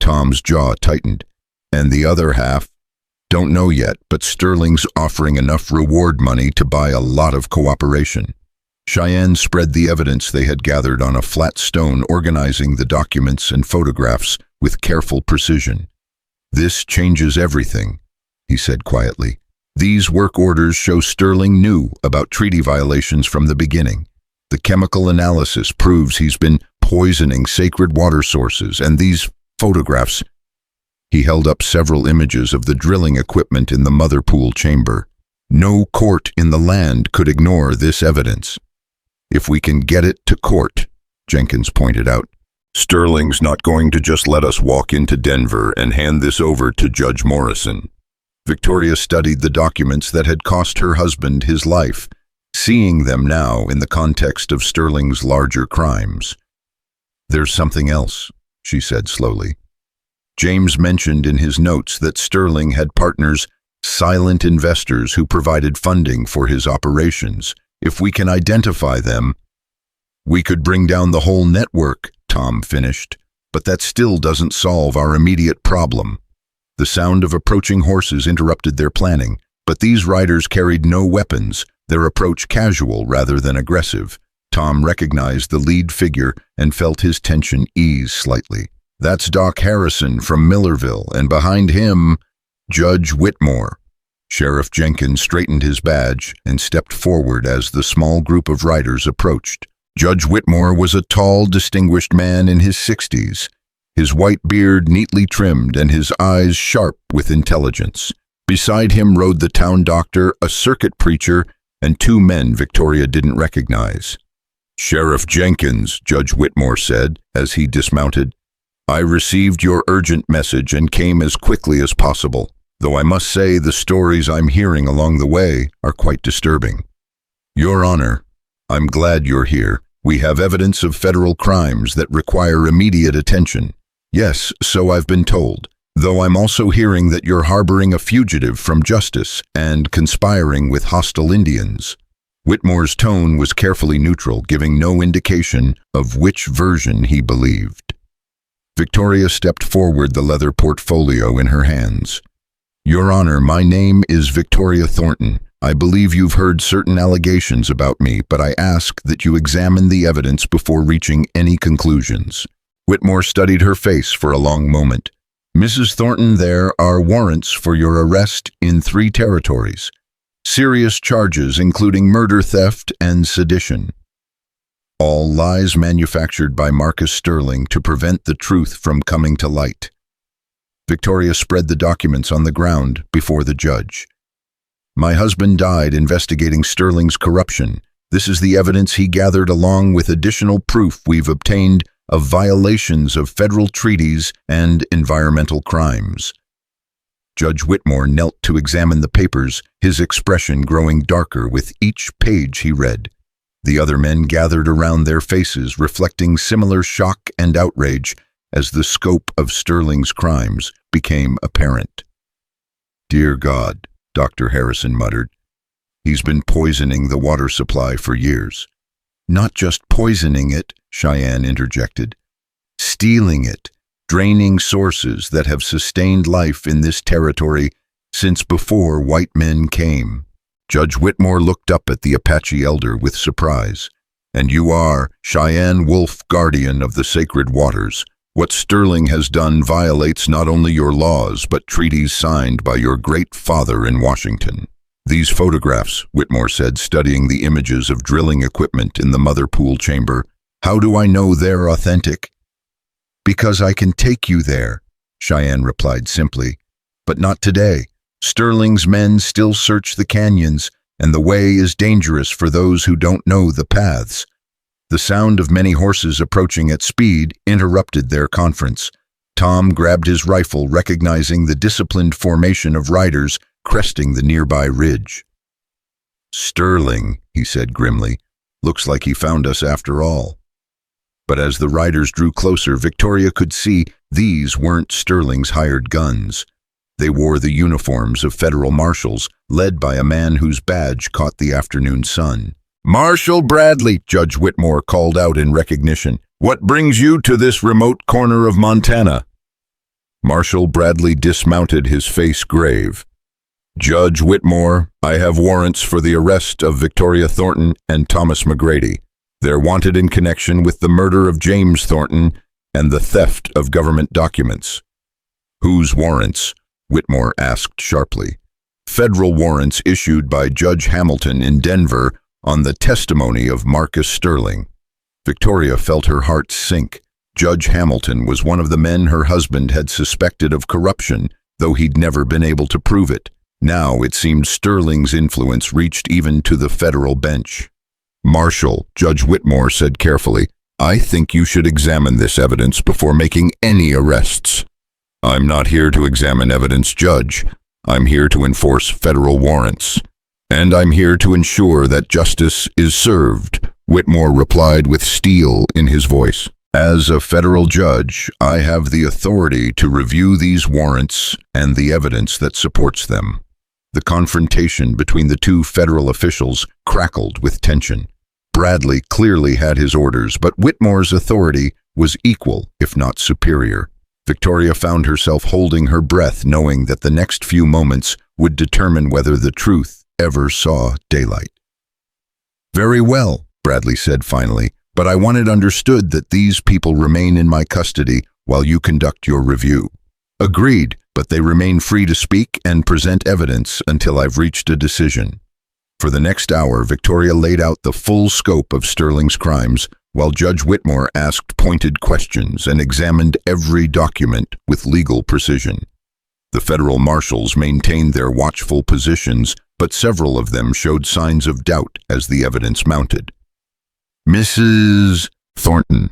Tom's jaw tightened. "And the other half? Don't know yet, but Sterling's offering enough reward money to buy a lot of cooperation." Cheyenne spread the evidence they had gathered on a flat stone, organizing the documents and photographs with careful precision. "This changes everything," he said quietly. "These work orders show Sterling knew about treaty violations from the beginning. The chemical analysis proves he's been poisoning sacred water sources, and these photographs—" He held up several images of the drilling equipment in the mother pool chamber. "No court in the land could ignore this evidence." "If we can get it to court," Jenkins pointed out, "Sterling's not going to just let us walk into Denver and hand this over to Judge Morrison." Victoria studied the documents that had cost her husband his life, seeing them now in the context of Sterling's larger crimes. "There's something else," she said slowly. "James mentioned in his notes that Sterling had partners, silent investors who provided funding for his operations. If we can identify them, we could bring down the whole network," Tom finished. "But that still doesn't solve our immediate problem." The sound of approaching horses interrupted their planning, but these riders carried no weapons, their approach casual rather than aggressive. Tom recognized the lead figure and felt his tension ease slightly. "That's Doc Harrison from Millerville, and behind him, Judge Whitmore." Sheriff Jenkins straightened his badge and stepped forward as the small group of riders approached. Judge Whitmore was a tall, distinguished man in his 60s, his white beard neatly trimmed and his eyes sharp with intelligence. Beside him rode the town doctor, a circuit preacher, and 2 men Victoria didn't recognize. "Sheriff Jenkins," Judge Whitmore said as he dismounted, "I received your urgent message and came as quickly as possible, though I must say the stories I'm hearing along the way are quite disturbing." "Your Honor, I'm glad you're here. We have evidence of federal crimes that require immediate attention." "Yes, so I've been told, though I'm also hearing that you're harboring a fugitive from justice and conspiring with hostile Indians." Whitmore's tone was carefully neutral, giving no indication of which version he believed. Victoria stepped forward, the leather portfolio in her hands. "Your Honor, my name is Victoria Thornton. I believe you've heard certain allegations about me, but I ask that you examine the evidence before reaching any conclusions." Whitmore studied her face for a long moment. "Mrs. Thornton, there are warrants for your arrest in 3 territories. Serious charges including murder, theft, and sedition. All lies manufactured by Marcus Sterling to prevent the truth from coming to light." Victoria spread the documents on the ground before the judge. "My husband died investigating Sterling's corruption. This is the evidence he gathered along with additional proof we've obtained of violations of federal treaties and environmental crimes." Judge Whitmore knelt to examine the papers, his expression growing darker with each page he read. The other men gathered around, their faces reflecting similar shock and outrage as the scope of Sterling's crimes became apparent. "Dear God," Dr. Harrison muttered. "He's been poisoning the water supply for years." "Not just poisoning it," Cheyenne interjected. "Stealing it, draining sources that have sustained life in this territory since before white men came." Judge Whitmore looked up at the Apache elder with surprise. "And you are Cheyenne Wolf, guardian of the sacred waters. What Sterling has done violates not only your laws, but treaties signed by your great father in Washington." "These photographs," Whitmore said, studying the images of drilling equipment in the mother pool chamber, "how do I know they're authentic?" "Because I can take you there," Cheyenne replied simply. "But not today. Sterling's men still search the canyons, and the way is dangerous for those who don't know the paths." The sound of many horses approaching at speed interrupted their conference. Tom grabbed his rifle, recognizing the disciplined formation of riders cresting the nearby ridge. "Sterling," he said grimly. "Looks like he found us after all." But as the riders drew closer, Victoria could see these weren't Sterling's hired guns. They wore the uniforms of federal marshals, led by a man whose badge caught the afternoon sun. "Marshal Bradley," Judge Whitmore called out in recognition. "What brings you to this remote corner of Montana?" Marshal Bradley dismounted, his face grave. "Judge Whitmore, I have warrants for the arrest of Victoria Thornton and Thomas McGrady. They're wanted in connection with the murder of James Thornton and the theft of government documents." "Whose warrants?" Whitmore asked sharply. "Federal warrants issued by Judge Hamilton in Denver on the testimony of Marcus Sterling." Victoria felt her heart sink. Judge Hamilton was one of the men her husband had suspected of corruption, though he'd never been able to prove it. Now it seemed Sterling's influence reached even to the federal bench. "Marshal," Judge Whitmore said carefully, "I think you should examine this evidence before making any arrests." "I'm not here to examine evidence, Judge. I'm here to enforce federal warrants. And I'm here to ensure that justice is served," Whitmore replied with steel in his voice. "As a federal judge, I have the authority to review these warrants and the evidence that supports them." The confrontation between the two federal officials crackled with tension. Bradley clearly had his orders, but Whitmore's authority was equal, if not superior. Victoria found herself holding her breath, knowing that the next few moments would determine whether the truth ever saw daylight. "Very well," Bradley said finally, "but I want it understood that these people remain in my custody while you conduct your review." "Agreed, but they remain free to speak and present evidence until I've reached a decision." For the next hour, Victoria laid out the full scope of Sterling's crimes, while Judge Whitmore asked pointed questions and examined every document with legal precision. The federal marshals maintained their watchful positions, but several of them showed signs of doubt as the evidence mounted. "Mrs. Thornton,"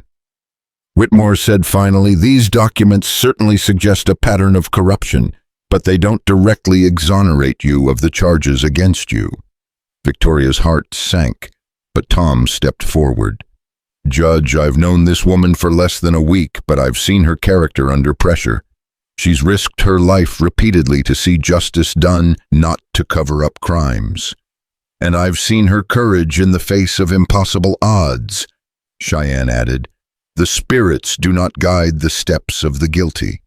Whitmore said finally, "these documents certainly suggest a pattern of corruption, but they don't directly exonerate you of the charges against you." Victoria's heart sank, but Tom stepped forward. "Judge, I've known this woman for less than a week, but I've seen her character under pressure. She's risked her life repeatedly to see justice done, not to cover up crimes. And I've seen her courage in the face of impossible odds," Cheyenne added. "The spirits do not guide the steps of the guilty."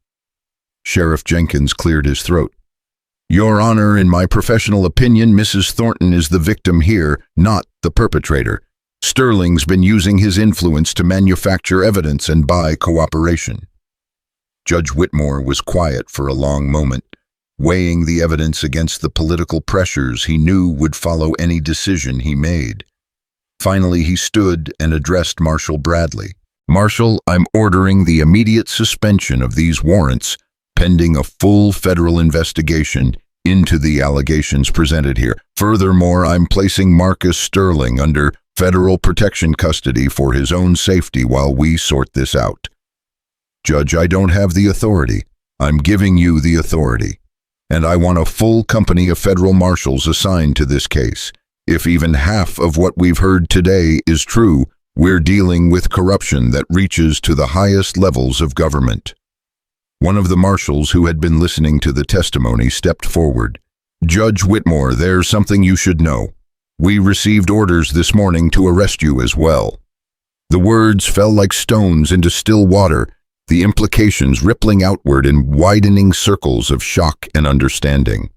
Sheriff Jenkins cleared his throat. "Your Honor, in my professional opinion, Mrs. Thornton is the victim here, not the perpetrator. Sterling's been using his influence to manufacture evidence and buy cooperation." Judge Whitmore was quiet for a long moment, weighing the evidence against the political pressures he knew would follow any decision he made. Finally, he stood and addressed Marshal Bradley. "Marshal, I'm ordering the immediate suspension of these warrants, pending a full federal investigation into the allegations presented here. Furthermore, I'm placing Marcus Sterling under federal protection custody for his own safety while we sort this out." "Judge, I don't have the authority. I'm giving you the authority. And I want a full company of federal marshals assigned to this case. If even half of what we've heard today is true, we're dealing with corruption that reaches to the highest levels of government. One of the marshals who had been listening to the testimony stepped forward. Judge Whitmore, there's something you should know. We received orders this morning to arrest you as well. The words fell like stones into still water, the implications rippling outward in widening circles of shock and understanding.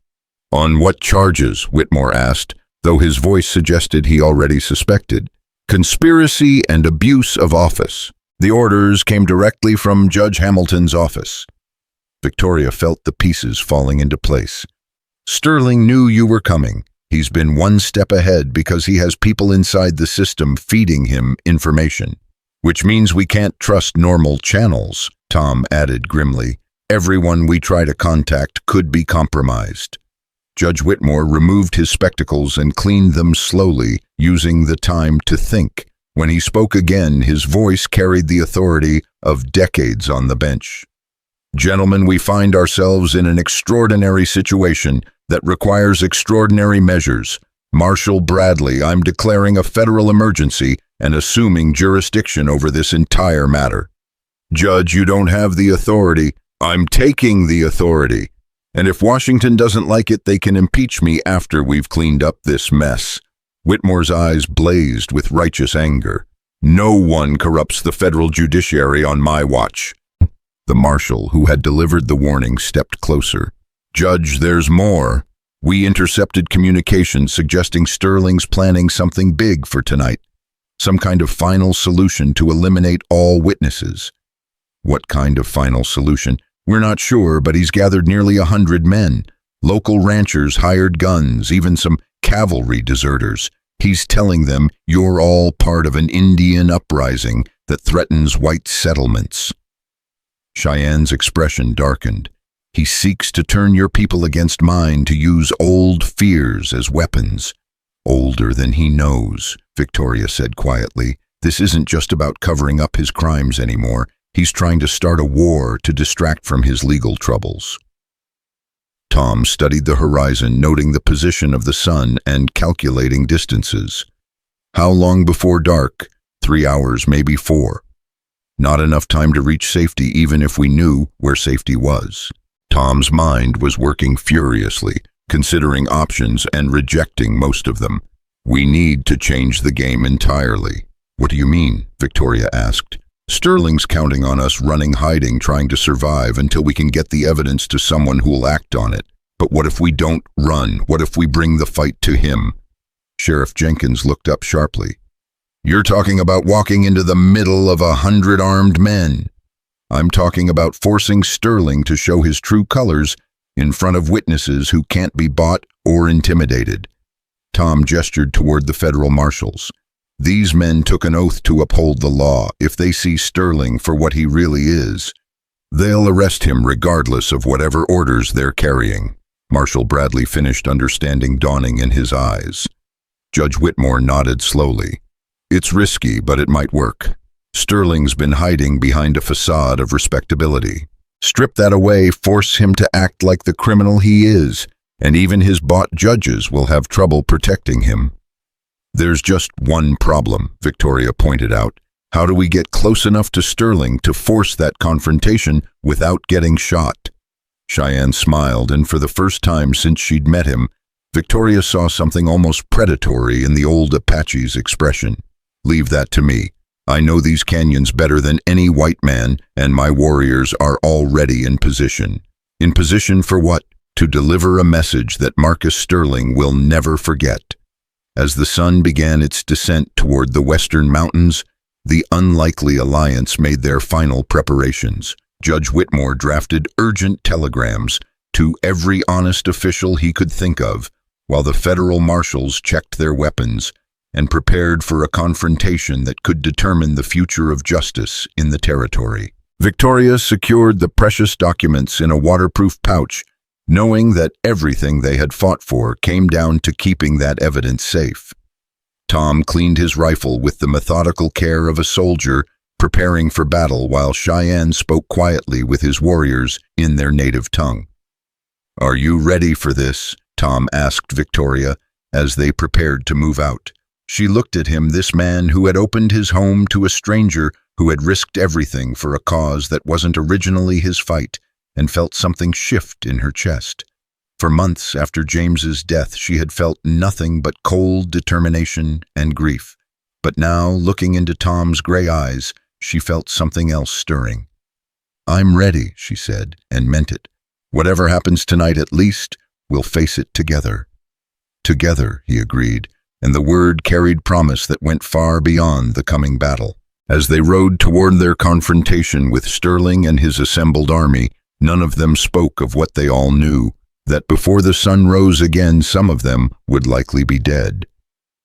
On what charges? Whitmore asked, though his voice suggested he already suspected. Conspiracy and abuse of office. The orders came directly from Judge Hamilton's office. Victoria felt the pieces falling into place. Sterling knew you were coming. He's been one step ahead because he has people inside the system feeding him information. Which means we can't trust normal channels, Tom added grimly. Everyone we try to contact could be compromised. Judge Whitmore removed his spectacles and cleaned them slowly, using the time to think. When he spoke again, his voice carried the authority of decades on the bench. Gentlemen, we find ourselves in an extraordinary situation that requires extraordinary measures. Marshal Bradley, I'm declaring a federal emergency and assuming jurisdiction over this entire matter. Judge, you don't have the authority. I'm taking the authority. And if Washington doesn't like it, they can impeach me after we've cleaned up this mess. Whitmore's eyes blazed with righteous anger. No one corrupts the federal judiciary on my watch. The marshal who had delivered the warning stepped closer. Judge, there's more. We intercepted communications suggesting Sterling's planning something big for tonight. Some kind of final solution to eliminate all witnesses. What kind of final solution? We're not sure, but he's gathered nearly 100 men. Local ranchers, hired guns, even some cavalry deserters. He's telling them you're all part of an Indian uprising that threatens white settlements. Cheyenne's expression darkened. He seeks to turn your people against mine, to use old fears as weapons. Older than he knows, Victoria said quietly. This isn't just about covering up his crimes anymore. He's trying to start a war to distract from his legal troubles. Tom studied the horizon, noting the position of the sun and calculating distances. How long before dark? 3 hours, maybe 4. Not enough time to reach safety even if we knew where safety was. Tom's mind was working furiously, considering options and rejecting most of them. We need to change the game entirely. What do you mean? Victoria asked. Sterling's counting on us running hiding, trying to survive until we can get the evidence to someone who'll act on it. But what if we don't run? What if we bring the fight to him? Sheriff Jenkins looked up sharply. You're talking about walking into the middle of 100 armed men. I'm talking about forcing Sterling to show his true colors in front of witnesses who can't be bought or intimidated. Tom gestured toward the federal marshals. These men took an oath to uphold the law. If they see Sterling for what he really is, they'll arrest him regardless of whatever orders they're carrying. Marshal Bradley finished, understanding dawning in his eyes. Judge Whitmore nodded slowly. It's risky, but it might work. Sterling's been hiding behind a facade of respectability. Strip that away, force him to act like the criminal he is, and even his bought judges will have trouble protecting him. There's just one problem, Victoria pointed out. How do we get close enough to Sterling to force that confrontation without getting shot? Cheyenne smiled, and for the first time since she'd met him, Victoria saw something almost predatory in the old Apache's expression. Leave that to me. I know these canyons better than any white man, and my warriors are already in position. In position for what? To deliver a message that Marcus Sterling will never forget. As the sun began its descent toward the western mountains, the unlikely alliance made their final preparations. Judge Whitmore drafted urgent telegrams to every honest official he could think of, while the federal marshals checked their weapons and prepared for a confrontation that could determine the future of justice in the territory. Victoria secured the precious documents in a waterproof pouch, knowing that everything they had fought for came down to keeping that evidence safe. Tom cleaned his rifle with the methodical care of a soldier preparing for battle, while Cheyenne spoke quietly with his warriors in their native tongue. Are you ready for this? Tom asked Victoria, as they prepared to move out. She looked at him, this man who had opened his home to a stranger who had risked everything for a cause that wasn't originally his fight, and felt something shift in her chest. For months after James's death, she had felt nothing but cold determination and grief. But now, looking into Tom's gray eyes, she felt something else stirring. "I'm ready," she said, and meant it. "Whatever happens tonight, at least, we'll face it together." "Together," he agreed, and the word carried promise that went far beyond the coming battle. As they rode toward their confrontation with Sterling and his assembled army, none of them spoke of what they all knew, that before the sun rose again, some of them would likely be dead.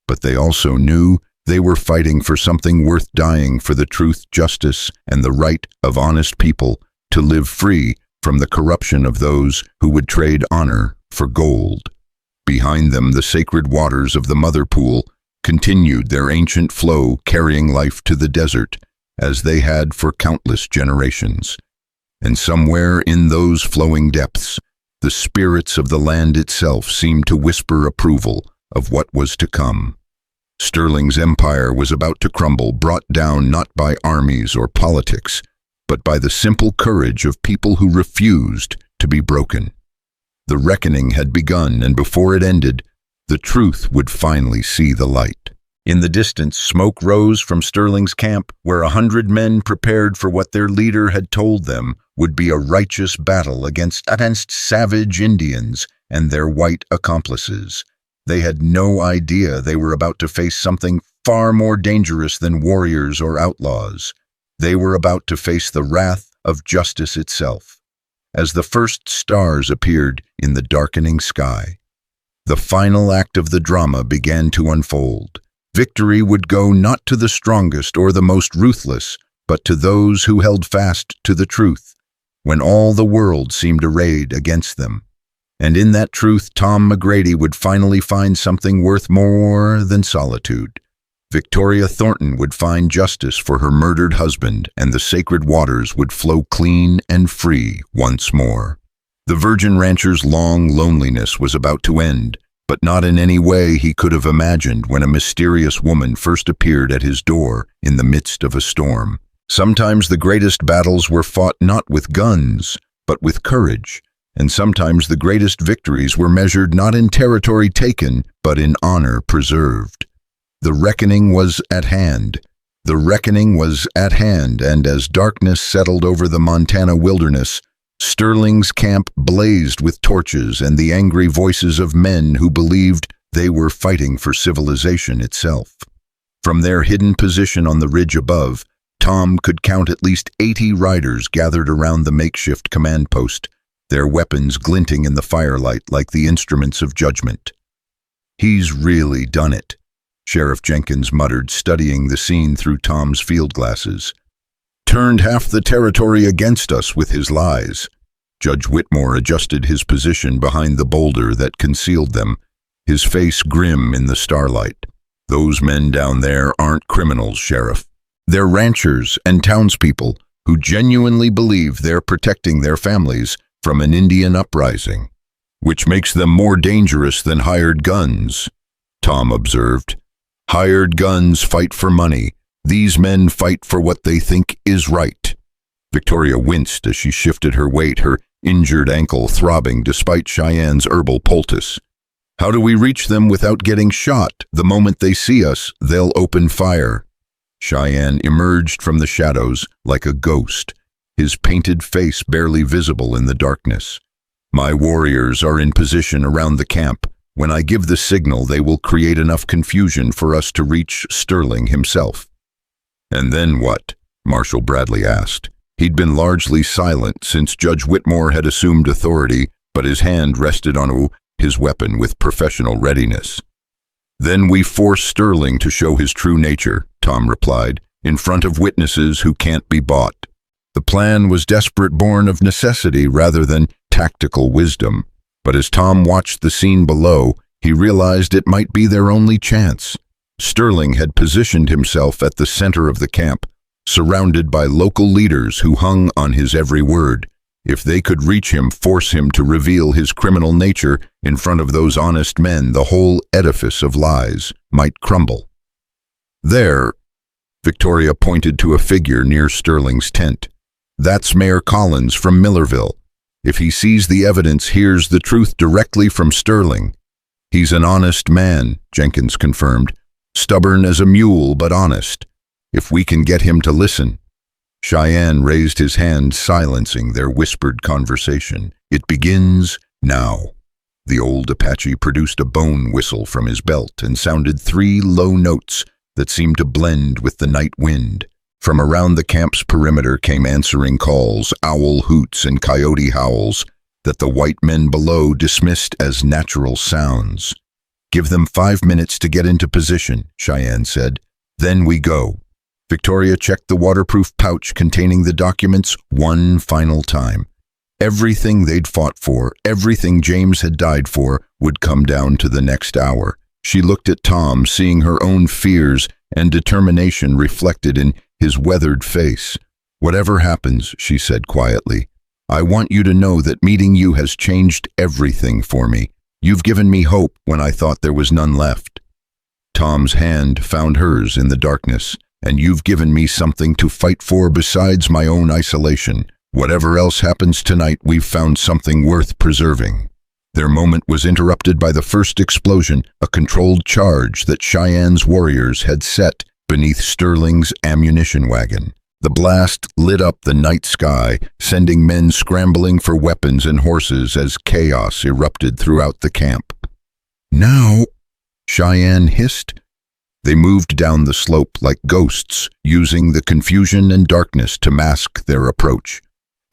But they also knew they were fighting for something worth dying for: the truth, justice, and the right of honest people to live free from the corruption of those who would trade honor for gold. Behind them, the sacred waters of the Mother Pool continued their ancient flow, carrying life to the desert, as they had for countless generations. And somewhere in those flowing depths, the spirits of the land itself seemed to whisper approval of what was to come. Sterling's empire was about to crumble, brought down not by armies or politics, but by the simple courage of people who refused to be broken. The reckoning had begun, and before it ended, the truth would finally see the light. In the distance, smoke rose from Sterling's camp, where 100 men prepared for what their leader had told them would be a righteous battle against savage Indians and their white accomplices. They had no idea they were about to face something far more dangerous than warriors or outlaws. They were about to face the wrath of justice itself. As the first stars appeared in the darkening sky, the final act of the drama began to unfold. Victory would go not to the strongest or the most ruthless, but to those who held fast to the truth, when all the world seemed arrayed against them. And in that truth, Tom McGrady would finally find something worth more than solitude. Victoria Thornton would find justice for her murdered husband, and the sacred waters would flow clean and free once more. The Virgin Rancher's long loneliness was about to end, but not in any way he could have imagined when a mysterious woman first appeared at his door in the midst of a storm. Sometimes the greatest battles were fought not with guns, but with courage, and sometimes the greatest victories were measured not in territory taken, but in honor preserved. The reckoning was at hand. The reckoning was at hand, and as darkness settled over the Montana wilderness, Sterling's camp blazed with torches and the angry voices of men who believed they were fighting for civilization itself. From their hidden position on the ridge above, Tom could count at least 80 riders gathered around the makeshift command post, their weapons glinting in the firelight like the instruments of judgment. "He's really done it," Sheriff Jenkins muttered, studying the scene through Tom's field glasses. "Turned half the territory against us with his lies." Judge Whitmore adjusted his position behind the boulder that concealed them, his face grim in the starlight. "Those men down there aren't criminals, Sheriff. They're ranchers and townspeople who genuinely believe they're protecting their families from an Indian uprising, which makes them more dangerous than hired guns," Tom observed. "Hired guns fight for money. These men fight for what they think is right." Victoria winced as she shifted her weight, her injured ankle throbbing despite Cheyenne's herbal poultice. "How do we reach them without getting shot? The moment they see us, they'll open fire." Cheyenne emerged from the shadows like a ghost, his painted face barely visible in the darkness. "My warriors are in position around the camp. When I give the signal, they will create enough confusion for us to reach Sterling himself." "And then what?" Marshal Bradley asked. He'd been largely silent since Judge Whitmore had assumed authority, but his hand rested on his weapon with professional readiness. "Then we force Sterling to show his true nature," Tom replied, "in front of witnesses who can't be bought." The plan was desperate, born of necessity rather than tactical wisdom. But as Tom watched the scene below, he realized it might be their only chance. Sterling had positioned himself at the center of the camp, surrounded by local leaders who hung on his every word. If they could reach him, force him to reveal his criminal nature in front of those honest men, the whole edifice of lies might crumble. There, Victoria pointed to a figure near Sterling's tent. That's Mayor Collins from Millerville. If he sees the evidence, hears the truth directly from Sterling. He's an honest man, Jenkins confirmed. Stubborn as a mule, but honest. If we can get him to listen. Cheyenne raised his hand, silencing their whispered conversation. It begins now. The old Apache produced a bone whistle from his belt and sounded 3 low notes that seemed to blend with the night wind. From around the camp's perimeter came answering calls, owl hoots and coyote howls that the white men below dismissed as natural sounds. Give them 5 minutes to get into position, Cheyenne said. Then we go. Victoria checked the waterproof pouch containing the documents one final time. Everything they'd fought for, everything James had died for, would come down to the next hour. She looked at Tom, seeing her own fears and determination reflected in his weathered face. Whatever happens, she said quietly, I want you to know that meeting you has changed everything for me. You've given me hope when I thought there was none left. Tom's hand found hers in the darkness, and you've given me something to fight for besides my own isolation. Whatever else happens tonight, we've found something worth preserving. Their moment was interrupted by the first explosion, a controlled charge that Cheyenne's warriors had set beneath Sterling's ammunition wagon. The blast lit up the night sky, sending men scrambling for weapons and horses as chaos erupted throughout the camp. Now, Cheyenne hissed. They moved down the slope like ghosts, using the confusion and darkness to mask their approach.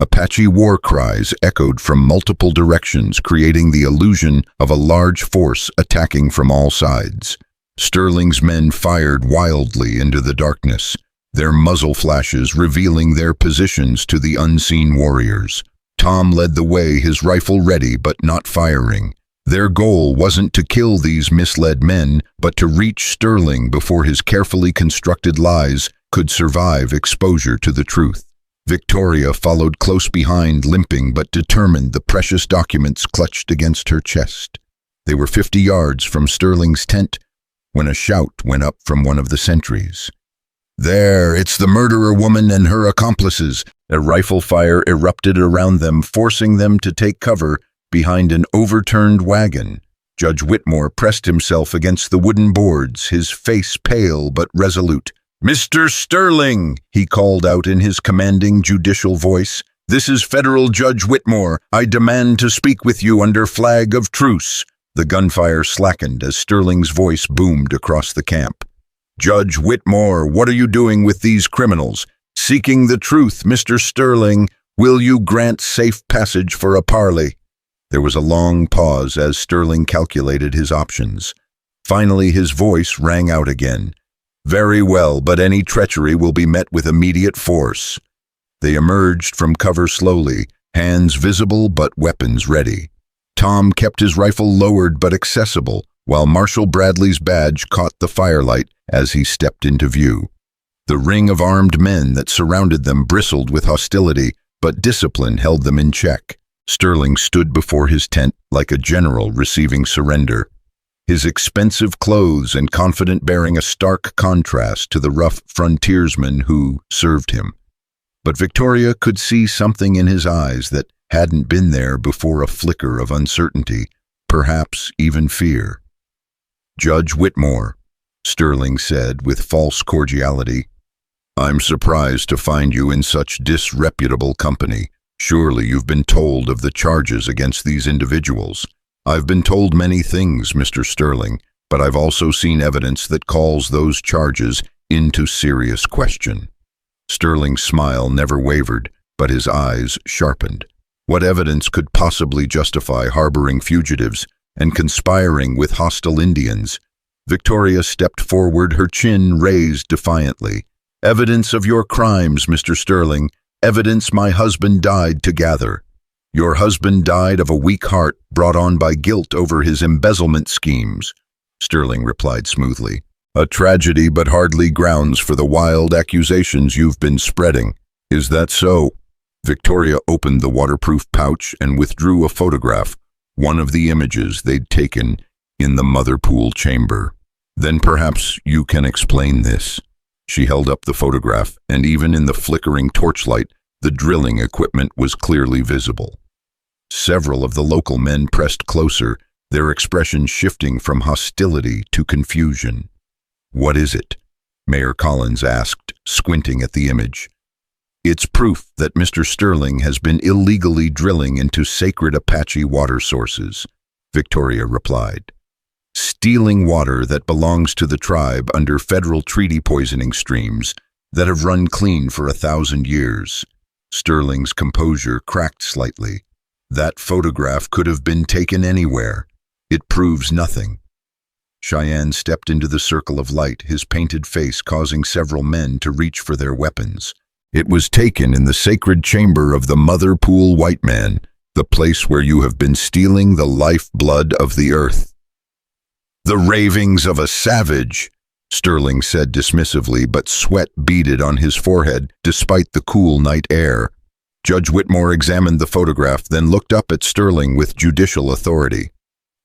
Apache war cries echoed from multiple directions, creating the illusion of a large force attacking from all sides. Sterling's men fired wildly into the darkness, their muzzle flashes revealing their positions to the unseen warriors. Tom led the way, his rifle ready but not firing. Their goal wasn't to kill these misled men, but to reach Sterling before his carefully constructed lies could survive exposure to the truth. Victoria followed close behind, limping but determined, the precious documents clutched against her chest. They were 50 yards from Sterling's tent when a shout went up from one of the sentries. There, it's the murderer woman and her accomplices. A rifle fire erupted around them, forcing them to take cover behind an overturned wagon. Judge Whitmore pressed himself against the wooden boards, his face pale but resolute. Mr. Sterling, he called out in his commanding judicial voice, this is Federal Judge Whitmore. I demand to speak with you under flag of truce. The gunfire slackened as Sterling's voice boomed across the camp. Judge Whitmore, what are you doing with these criminals? Seeking the truth, Mr. Sterling. Will you grant safe passage for a parley? There was a long pause as Sterling calculated his options. Finally, his voice rang out again. Very well, but any treachery will be met with immediate force. They emerged from cover slowly, hands visible but weapons ready. Tom kept his rifle lowered but accessible, while Marshal Bradley's badge caught the firelight as he stepped into view. The ring of armed men that surrounded them bristled with hostility, but discipline held them in check. Sterling stood before his tent like a general receiving surrender, his expensive clothes and confident bearing a stark contrast to the rough frontiersmen who served him. But Victoria could see something in his eyes that hadn't been there before, a flicker of uncertainty, perhaps even fear. Judge Whitmore, Sterling said with false cordiality, I'm surprised to find you in such disreputable company. Surely you've been told of the charges against these individuals. I've been told many things, Mr. Sterling, but I've also seen evidence that calls those charges into serious question. Sterling's smile never wavered, but his eyes sharpened. What evidence could possibly justify harboring fugitives and conspiring with hostile Indians? Victoria stepped forward, her chin raised defiantly. Evidence of your crimes, Mr. Sterling. Evidence my husband died to gather. Your husband died of a weak heart brought on by guilt over his embezzlement schemes, Sterling replied smoothly. A tragedy, but hardly grounds for the wild accusations you've been spreading. Is that so? Victoria opened the waterproof pouch and withdrew a photograph, one of the images they'd taken in the mother pool chamber. Then perhaps you can explain this. She held up the photograph, and even in the flickering torchlight, the drilling equipment was clearly visible. Several of the local men pressed closer, their expressions shifting from hostility to confusion. "What is it?" Mayor Collins asked, squinting at the image. "It's proof that Mr. Sterling has been illegally drilling into sacred Apache water sources," Victoria replied. "Stealing water that belongs to the tribe under federal treaty poisoning streams that have run clean for 1,000 years. Sterling's composure cracked slightly. "That photograph could have been taken anywhere. It proves nothing." Cheyenne stepped into the circle of light, his painted face causing several men to reach for their weapons. "It was taken in the sacred chamber of the Mother Pool White Man, the place where you have been stealing the lifeblood of the earth." "The ravings of a savage," Sterling said dismissively, but sweat beaded on his forehead despite the cool night air. Judge Whitmore examined the photograph, then looked up at Sterling with judicial authority.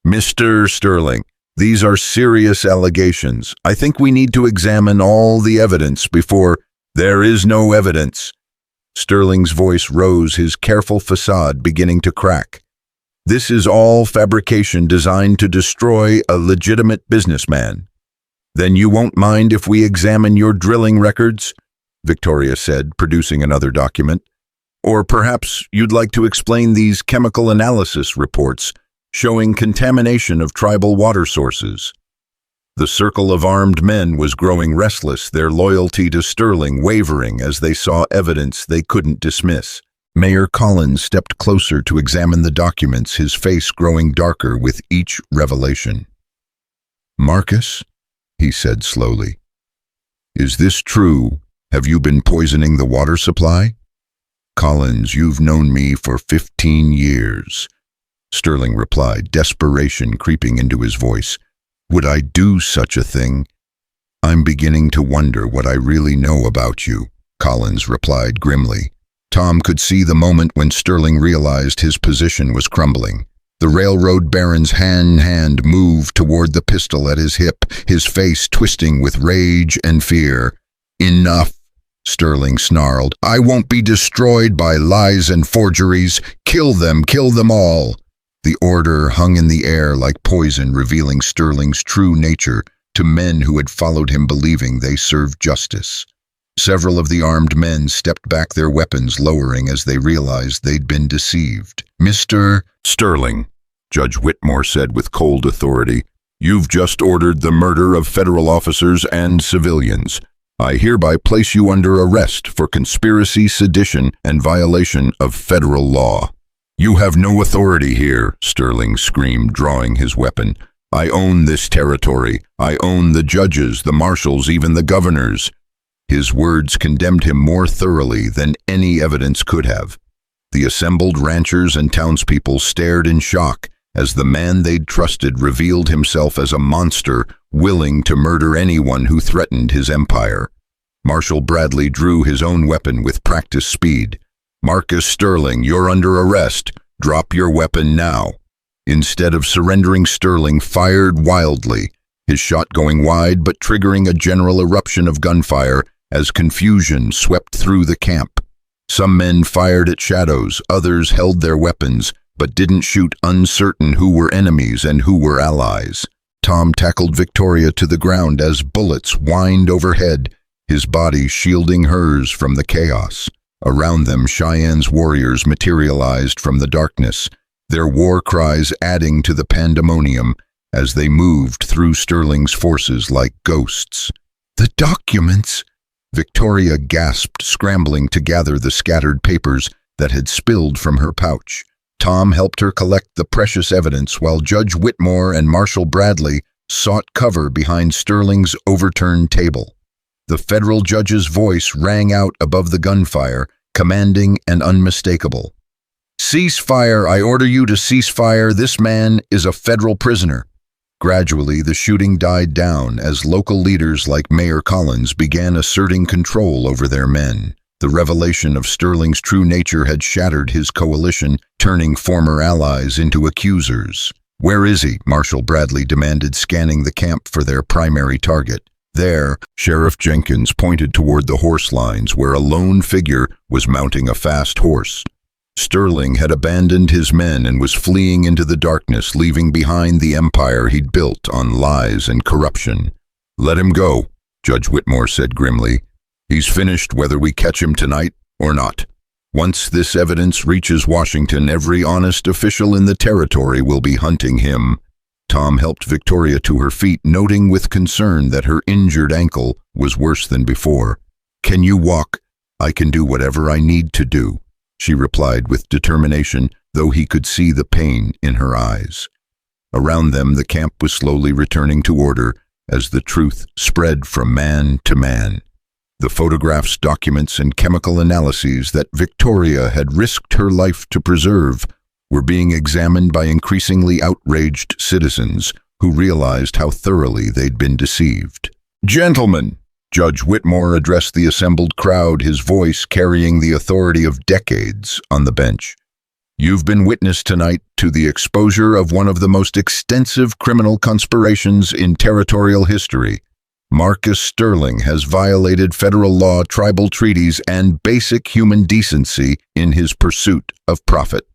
"Mr. Sterling, these are serious allegations. I think we need to examine all the evidence before—" "There is no evidence." Sterling's voice rose, his careful facade beginning to crack. "This is all fabrication designed to destroy a legitimate businessman." "Then you won't mind if we examine your drilling records?" Victoria said, producing another document. "Or perhaps you'd like to explain these chemical analysis reports showing contamination of tribal water sources." The circle of armed men was growing restless, their loyalty to Sterling wavering as they saw evidence they couldn't dismiss. Mayor Collins stepped closer to examine the documents, his face growing darker with each revelation. "Marcus," he said slowly, "is this true? Have you been poisoning the water supply?" "Collins, you've known me for 15 years. Sterling replied, desperation creeping into his voice. "Would I do such a thing? I'm beginning to wonder what I really know about you," Collins replied grimly. Tom could see the moment when Sterling realized his position was crumbling. The railroad baron's hand moved toward the pistol at his hip, his face twisting with rage and fear. "Enough," Sterling snarled. "I won't be destroyed by lies and forgeries. Kill them all." The order hung in the air like poison, revealing Sterling's true nature to men who had followed him believing they served justice. Several of the armed men stepped back, their weapons lowering as they realized they'd been deceived. "Mr. Sterling," Judge Whitmore said with cold authority, "you've just ordered the murder of federal officers and civilians. I hereby place you under arrest for conspiracy, sedition, and violation of federal law." "You have no authority here," Sterling screamed, drawing his weapon. "I own this territory. I own the judges, the marshals, even the governors." His words condemned him more thoroughly than any evidence could have. The assembled ranchers and townspeople stared in shock as the man they'd trusted revealed himself as a monster willing to murder anyone who threatened his empire. Marshal Bradley drew his own weapon with practiced speed. "Marcus Sterling, you're under arrest. Drop your weapon now." Instead of surrendering, Sterling fired wildly, his shot going wide but triggering a general eruption of gunfire as confusion swept through the camp. Some men fired at shadows, others held their weapons, but didn't shoot, uncertain who were enemies and who were allies. Tom tackled Victoria to the ground as bullets whined overhead, his body shielding hers from the chaos. Around them, Cheyenne's warriors materialized from the darkness, their war cries adding to the pandemonium as they moved through Sterling's forces like ghosts. "The documents!" Victoria gasped, scrambling to gather the scattered papers that had spilled from her pouch. Tom helped her collect the precious evidence while Judge Whitmore and Marshal Bradley sought cover behind Sterling's overturned table. The federal judge's voice rang out above the gunfire, commanding and unmistakable. "Cease fire! I order you to cease fire! This man is a federal prisoner." Gradually, the shooting died down as local leaders like Mayor Collins began asserting control over their men. The revelation of Sterling's true nature had shattered his coalition, turning former allies into accusers. "Where is he?" Marshal Bradley demanded, scanning the camp for their primary target. There, Sheriff Jenkins pointed toward the horse lines where a lone figure was mounting a fast horse. Sterling had abandoned his men and was fleeing into the darkness, leaving behind the empire he'd built on lies and corruption. "Let him go," Judge Whitmore said grimly. "He's finished whether we catch him tonight or not. Once this evidence reaches Washington, every honest official in the territory will be hunting him." Tom helped Victoria to her feet, noting with concern that her injured ankle was worse than before. "Can you walk? I can do whatever I need to do," she replied with determination, though he could see the pain in her eyes. Around them, the camp was slowly returning to order as the truth spread from man to man. The photographs, documents, and chemical analyses that Victoria had risked her life to preserve were being examined by increasingly outraged citizens who realized how thoroughly they'd been deceived. "Gentlemen," Judge Whitmore addressed the assembled crowd, his voice carrying the authority of decades on the bench. "You've been witness tonight to the exposure of one of the most extensive criminal conspirations in territorial history. Marcus Sterling has violated federal law, tribal treaties, and basic human decency in his pursuit of profit."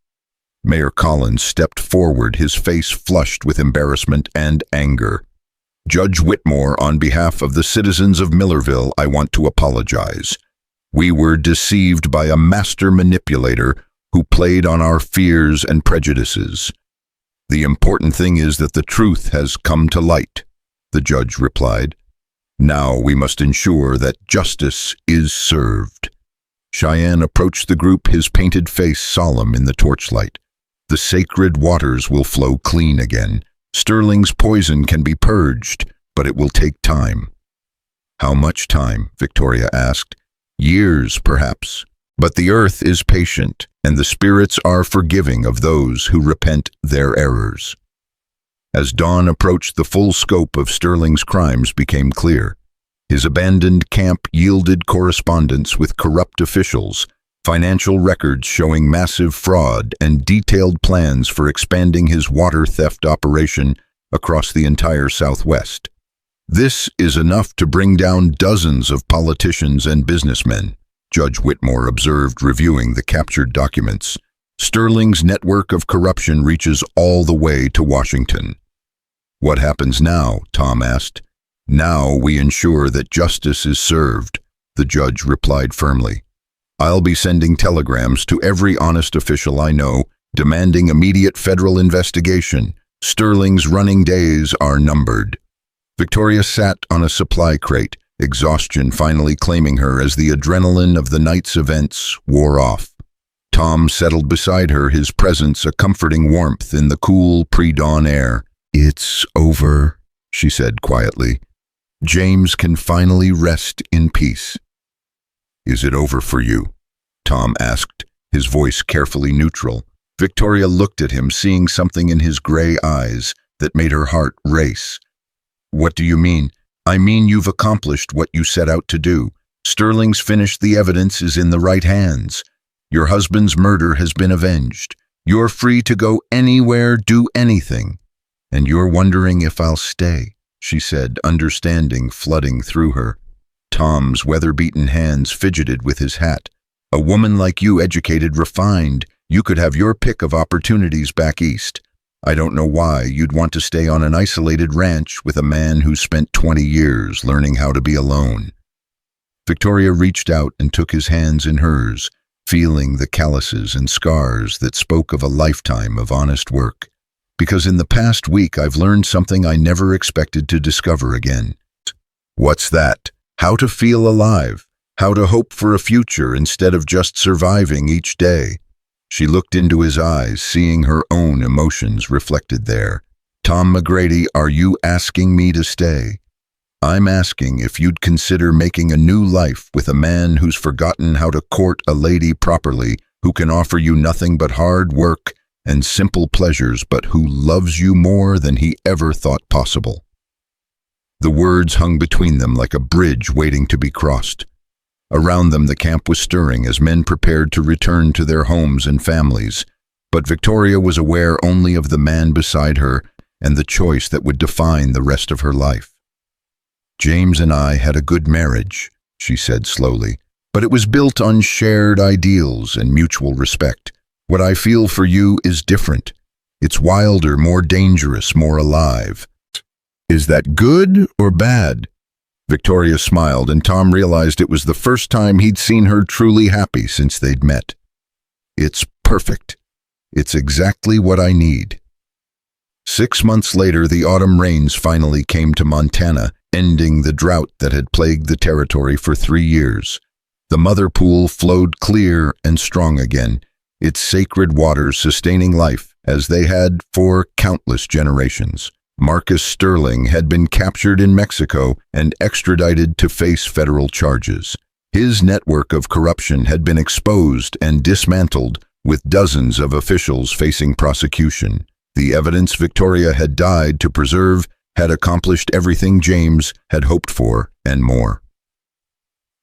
Mayor Collins stepped forward, his face flushed with embarrassment and anger. "Judge Whitmore, on behalf of the citizens of Millerville, I want to apologize. We were deceived by a master manipulator who played on our fears and prejudices. The important thing is that the truth has come to light," the judge replied. "Now we must ensure that justice is served." Cheyenne approached the group, his painted face solemn in the torchlight. "The sacred waters will flow clean again. Sterling's poison can be purged, but it will take time." "How much time?" Victoria asked. "Years, perhaps. But the earth is patient, and the spirits are forgiving of those who repent their errors." As dawn approached, the full scope of Sterling's crimes became clear. His abandoned camp yielded correspondence with corrupt officials, financial records showing massive fraud, and detailed plans for expanding his water theft operation across the entire Southwest. "This is enough to bring down dozens of politicians and businessmen," Judge Whitmore observed, reviewing the captured documents. "Sterling's network of corruption reaches all the way to Washington." "What happens now?" Tom asked. "Now we ensure that justice is served," the judge replied firmly. "I'll be sending telegrams to every honest official I know, demanding immediate federal investigation. Sterling's running days are numbered." Victoria sat on a supply crate, exhaustion finally claiming her as the adrenaline of the night's events wore off. Tom settled beside her, his presence a comforting warmth in the cool pre-dawn air. "It's over," she said quietly. "James can finally rest in peace." "Is it over for you?" Tom asked, his voice carefully neutral. Victoria looked at him, seeing something in his gray eyes that made her heart race. "What do you mean?" "I mean you've accomplished what you set out to do. Sterling's finished, the evidence is in the right hands. Your husband's murder has been avenged. You're free to go anywhere, do anything. And you're wondering if I'll stay," she said, understanding flooding through her. Tom's weather-beaten hands fidgeted with his hat. "A woman like you, educated, refined, you could have your pick of opportunities back east. I don't know why you'd want to stay on an isolated ranch with a man who spent 20 years learning how to be alone." Victoria reached out and took his hands in hers, feeling the calluses and scars that spoke of a lifetime of honest work. "Because in the past week I've learned something I never expected to discover again." "What's that?" "How to feel alive. How to hope for a future instead of just surviving each day." She looked into his eyes, seeing her own emotions reflected there. "Tom McGrady, are you asking me to stay? I'm asking if you'd consider making a new life with a man who's forgotten how to court a lady properly, who can offer you nothing but hard work and simple pleasures, but who loves you more than he ever thought possible." The words hung between them like a bridge waiting to be crossed. Around them the camp was stirring as men prepared to return to their homes and families. But Victoria was aware only of the man beside her and the choice that would define the rest of her life. "James and I had a good marriage," she said slowly, "but it was built on shared ideals and mutual respect. What I feel for you is different. It's wilder, more dangerous, more alive." "Is that good or bad?" Victoria smiled, and Tom realized it was the first time he'd seen her truly happy since they'd met. "It's perfect. It's exactly what I need." 6 months later, the autumn rains finally came to Montana, ending the drought that had plagued the territory for 3 years. The mother pool flowed clear and strong again, its sacred waters sustaining life as they had for countless generations. Marcus Sterling had been captured in Mexico and extradited to face federal charges. His network of corruption had been exposed and dismantled, with dozens of officials facing prosecution. The evidence Victoria had died to preserve had accomplished everything James had hoped for and more.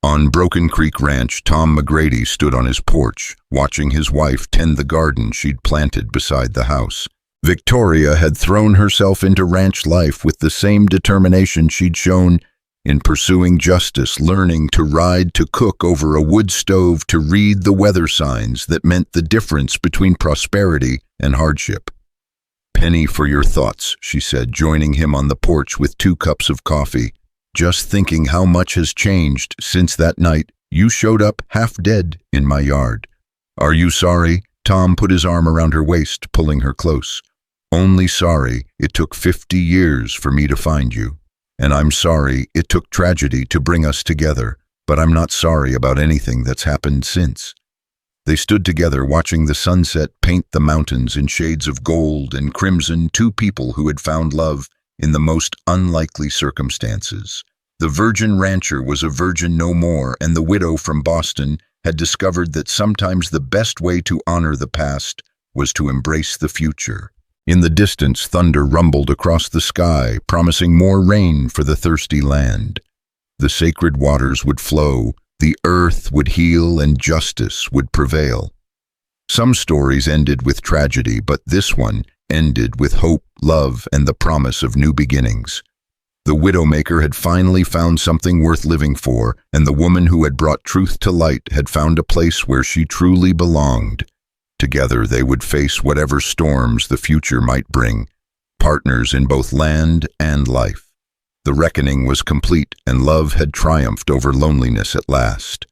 On Broken Creek Ranch, Tom McGrady stood on his porch, watching his wife tend the garden she'd planted beside the house. Victoria had thrown herself into ranch life with the same determination she'd shown in pursuing justice, learning to ride to cook over a wood stove, to read the weather signs that meant the difference between prosperity and hardship. "Penny for your thoughts," she said, joining him on the porch with 2 cups of coffee. "Just thinking how much has changed since that night you showed up half dead in my yard." "Are you sorry?" Tom put his arm around her waist, pulling her close. "Only sorry it took 50 years for me to find you. And I'm sorry it took tragedy to bring us together, but I'm not sorry about anything that's happened since." They stood together, watching the sunset paint the mountains in shades of gold and crimson, 2 people who had found love in the most unlikely circumstances. The virgin rancher was a virgin no more, and the widow from Boston had discovered that sometimes the best way to honor the past was to embrace the future. In the distance, thunder rumbled across the sky, promising more rain for the thirsty land. The sacred waters would flow, the earth would heal, and justice would prevail. Some stories ended with tragedy, but this one ended with hope, love, and the promise of new beginnings. The Widowmaker had finally found something worth living for, and the woman who had brought truth to light had found a place where she truly belonged. Together they would face whatever storms the future might bring, partners in both land and life. The reckoning was complete, and love had triumphed over loneliness at last.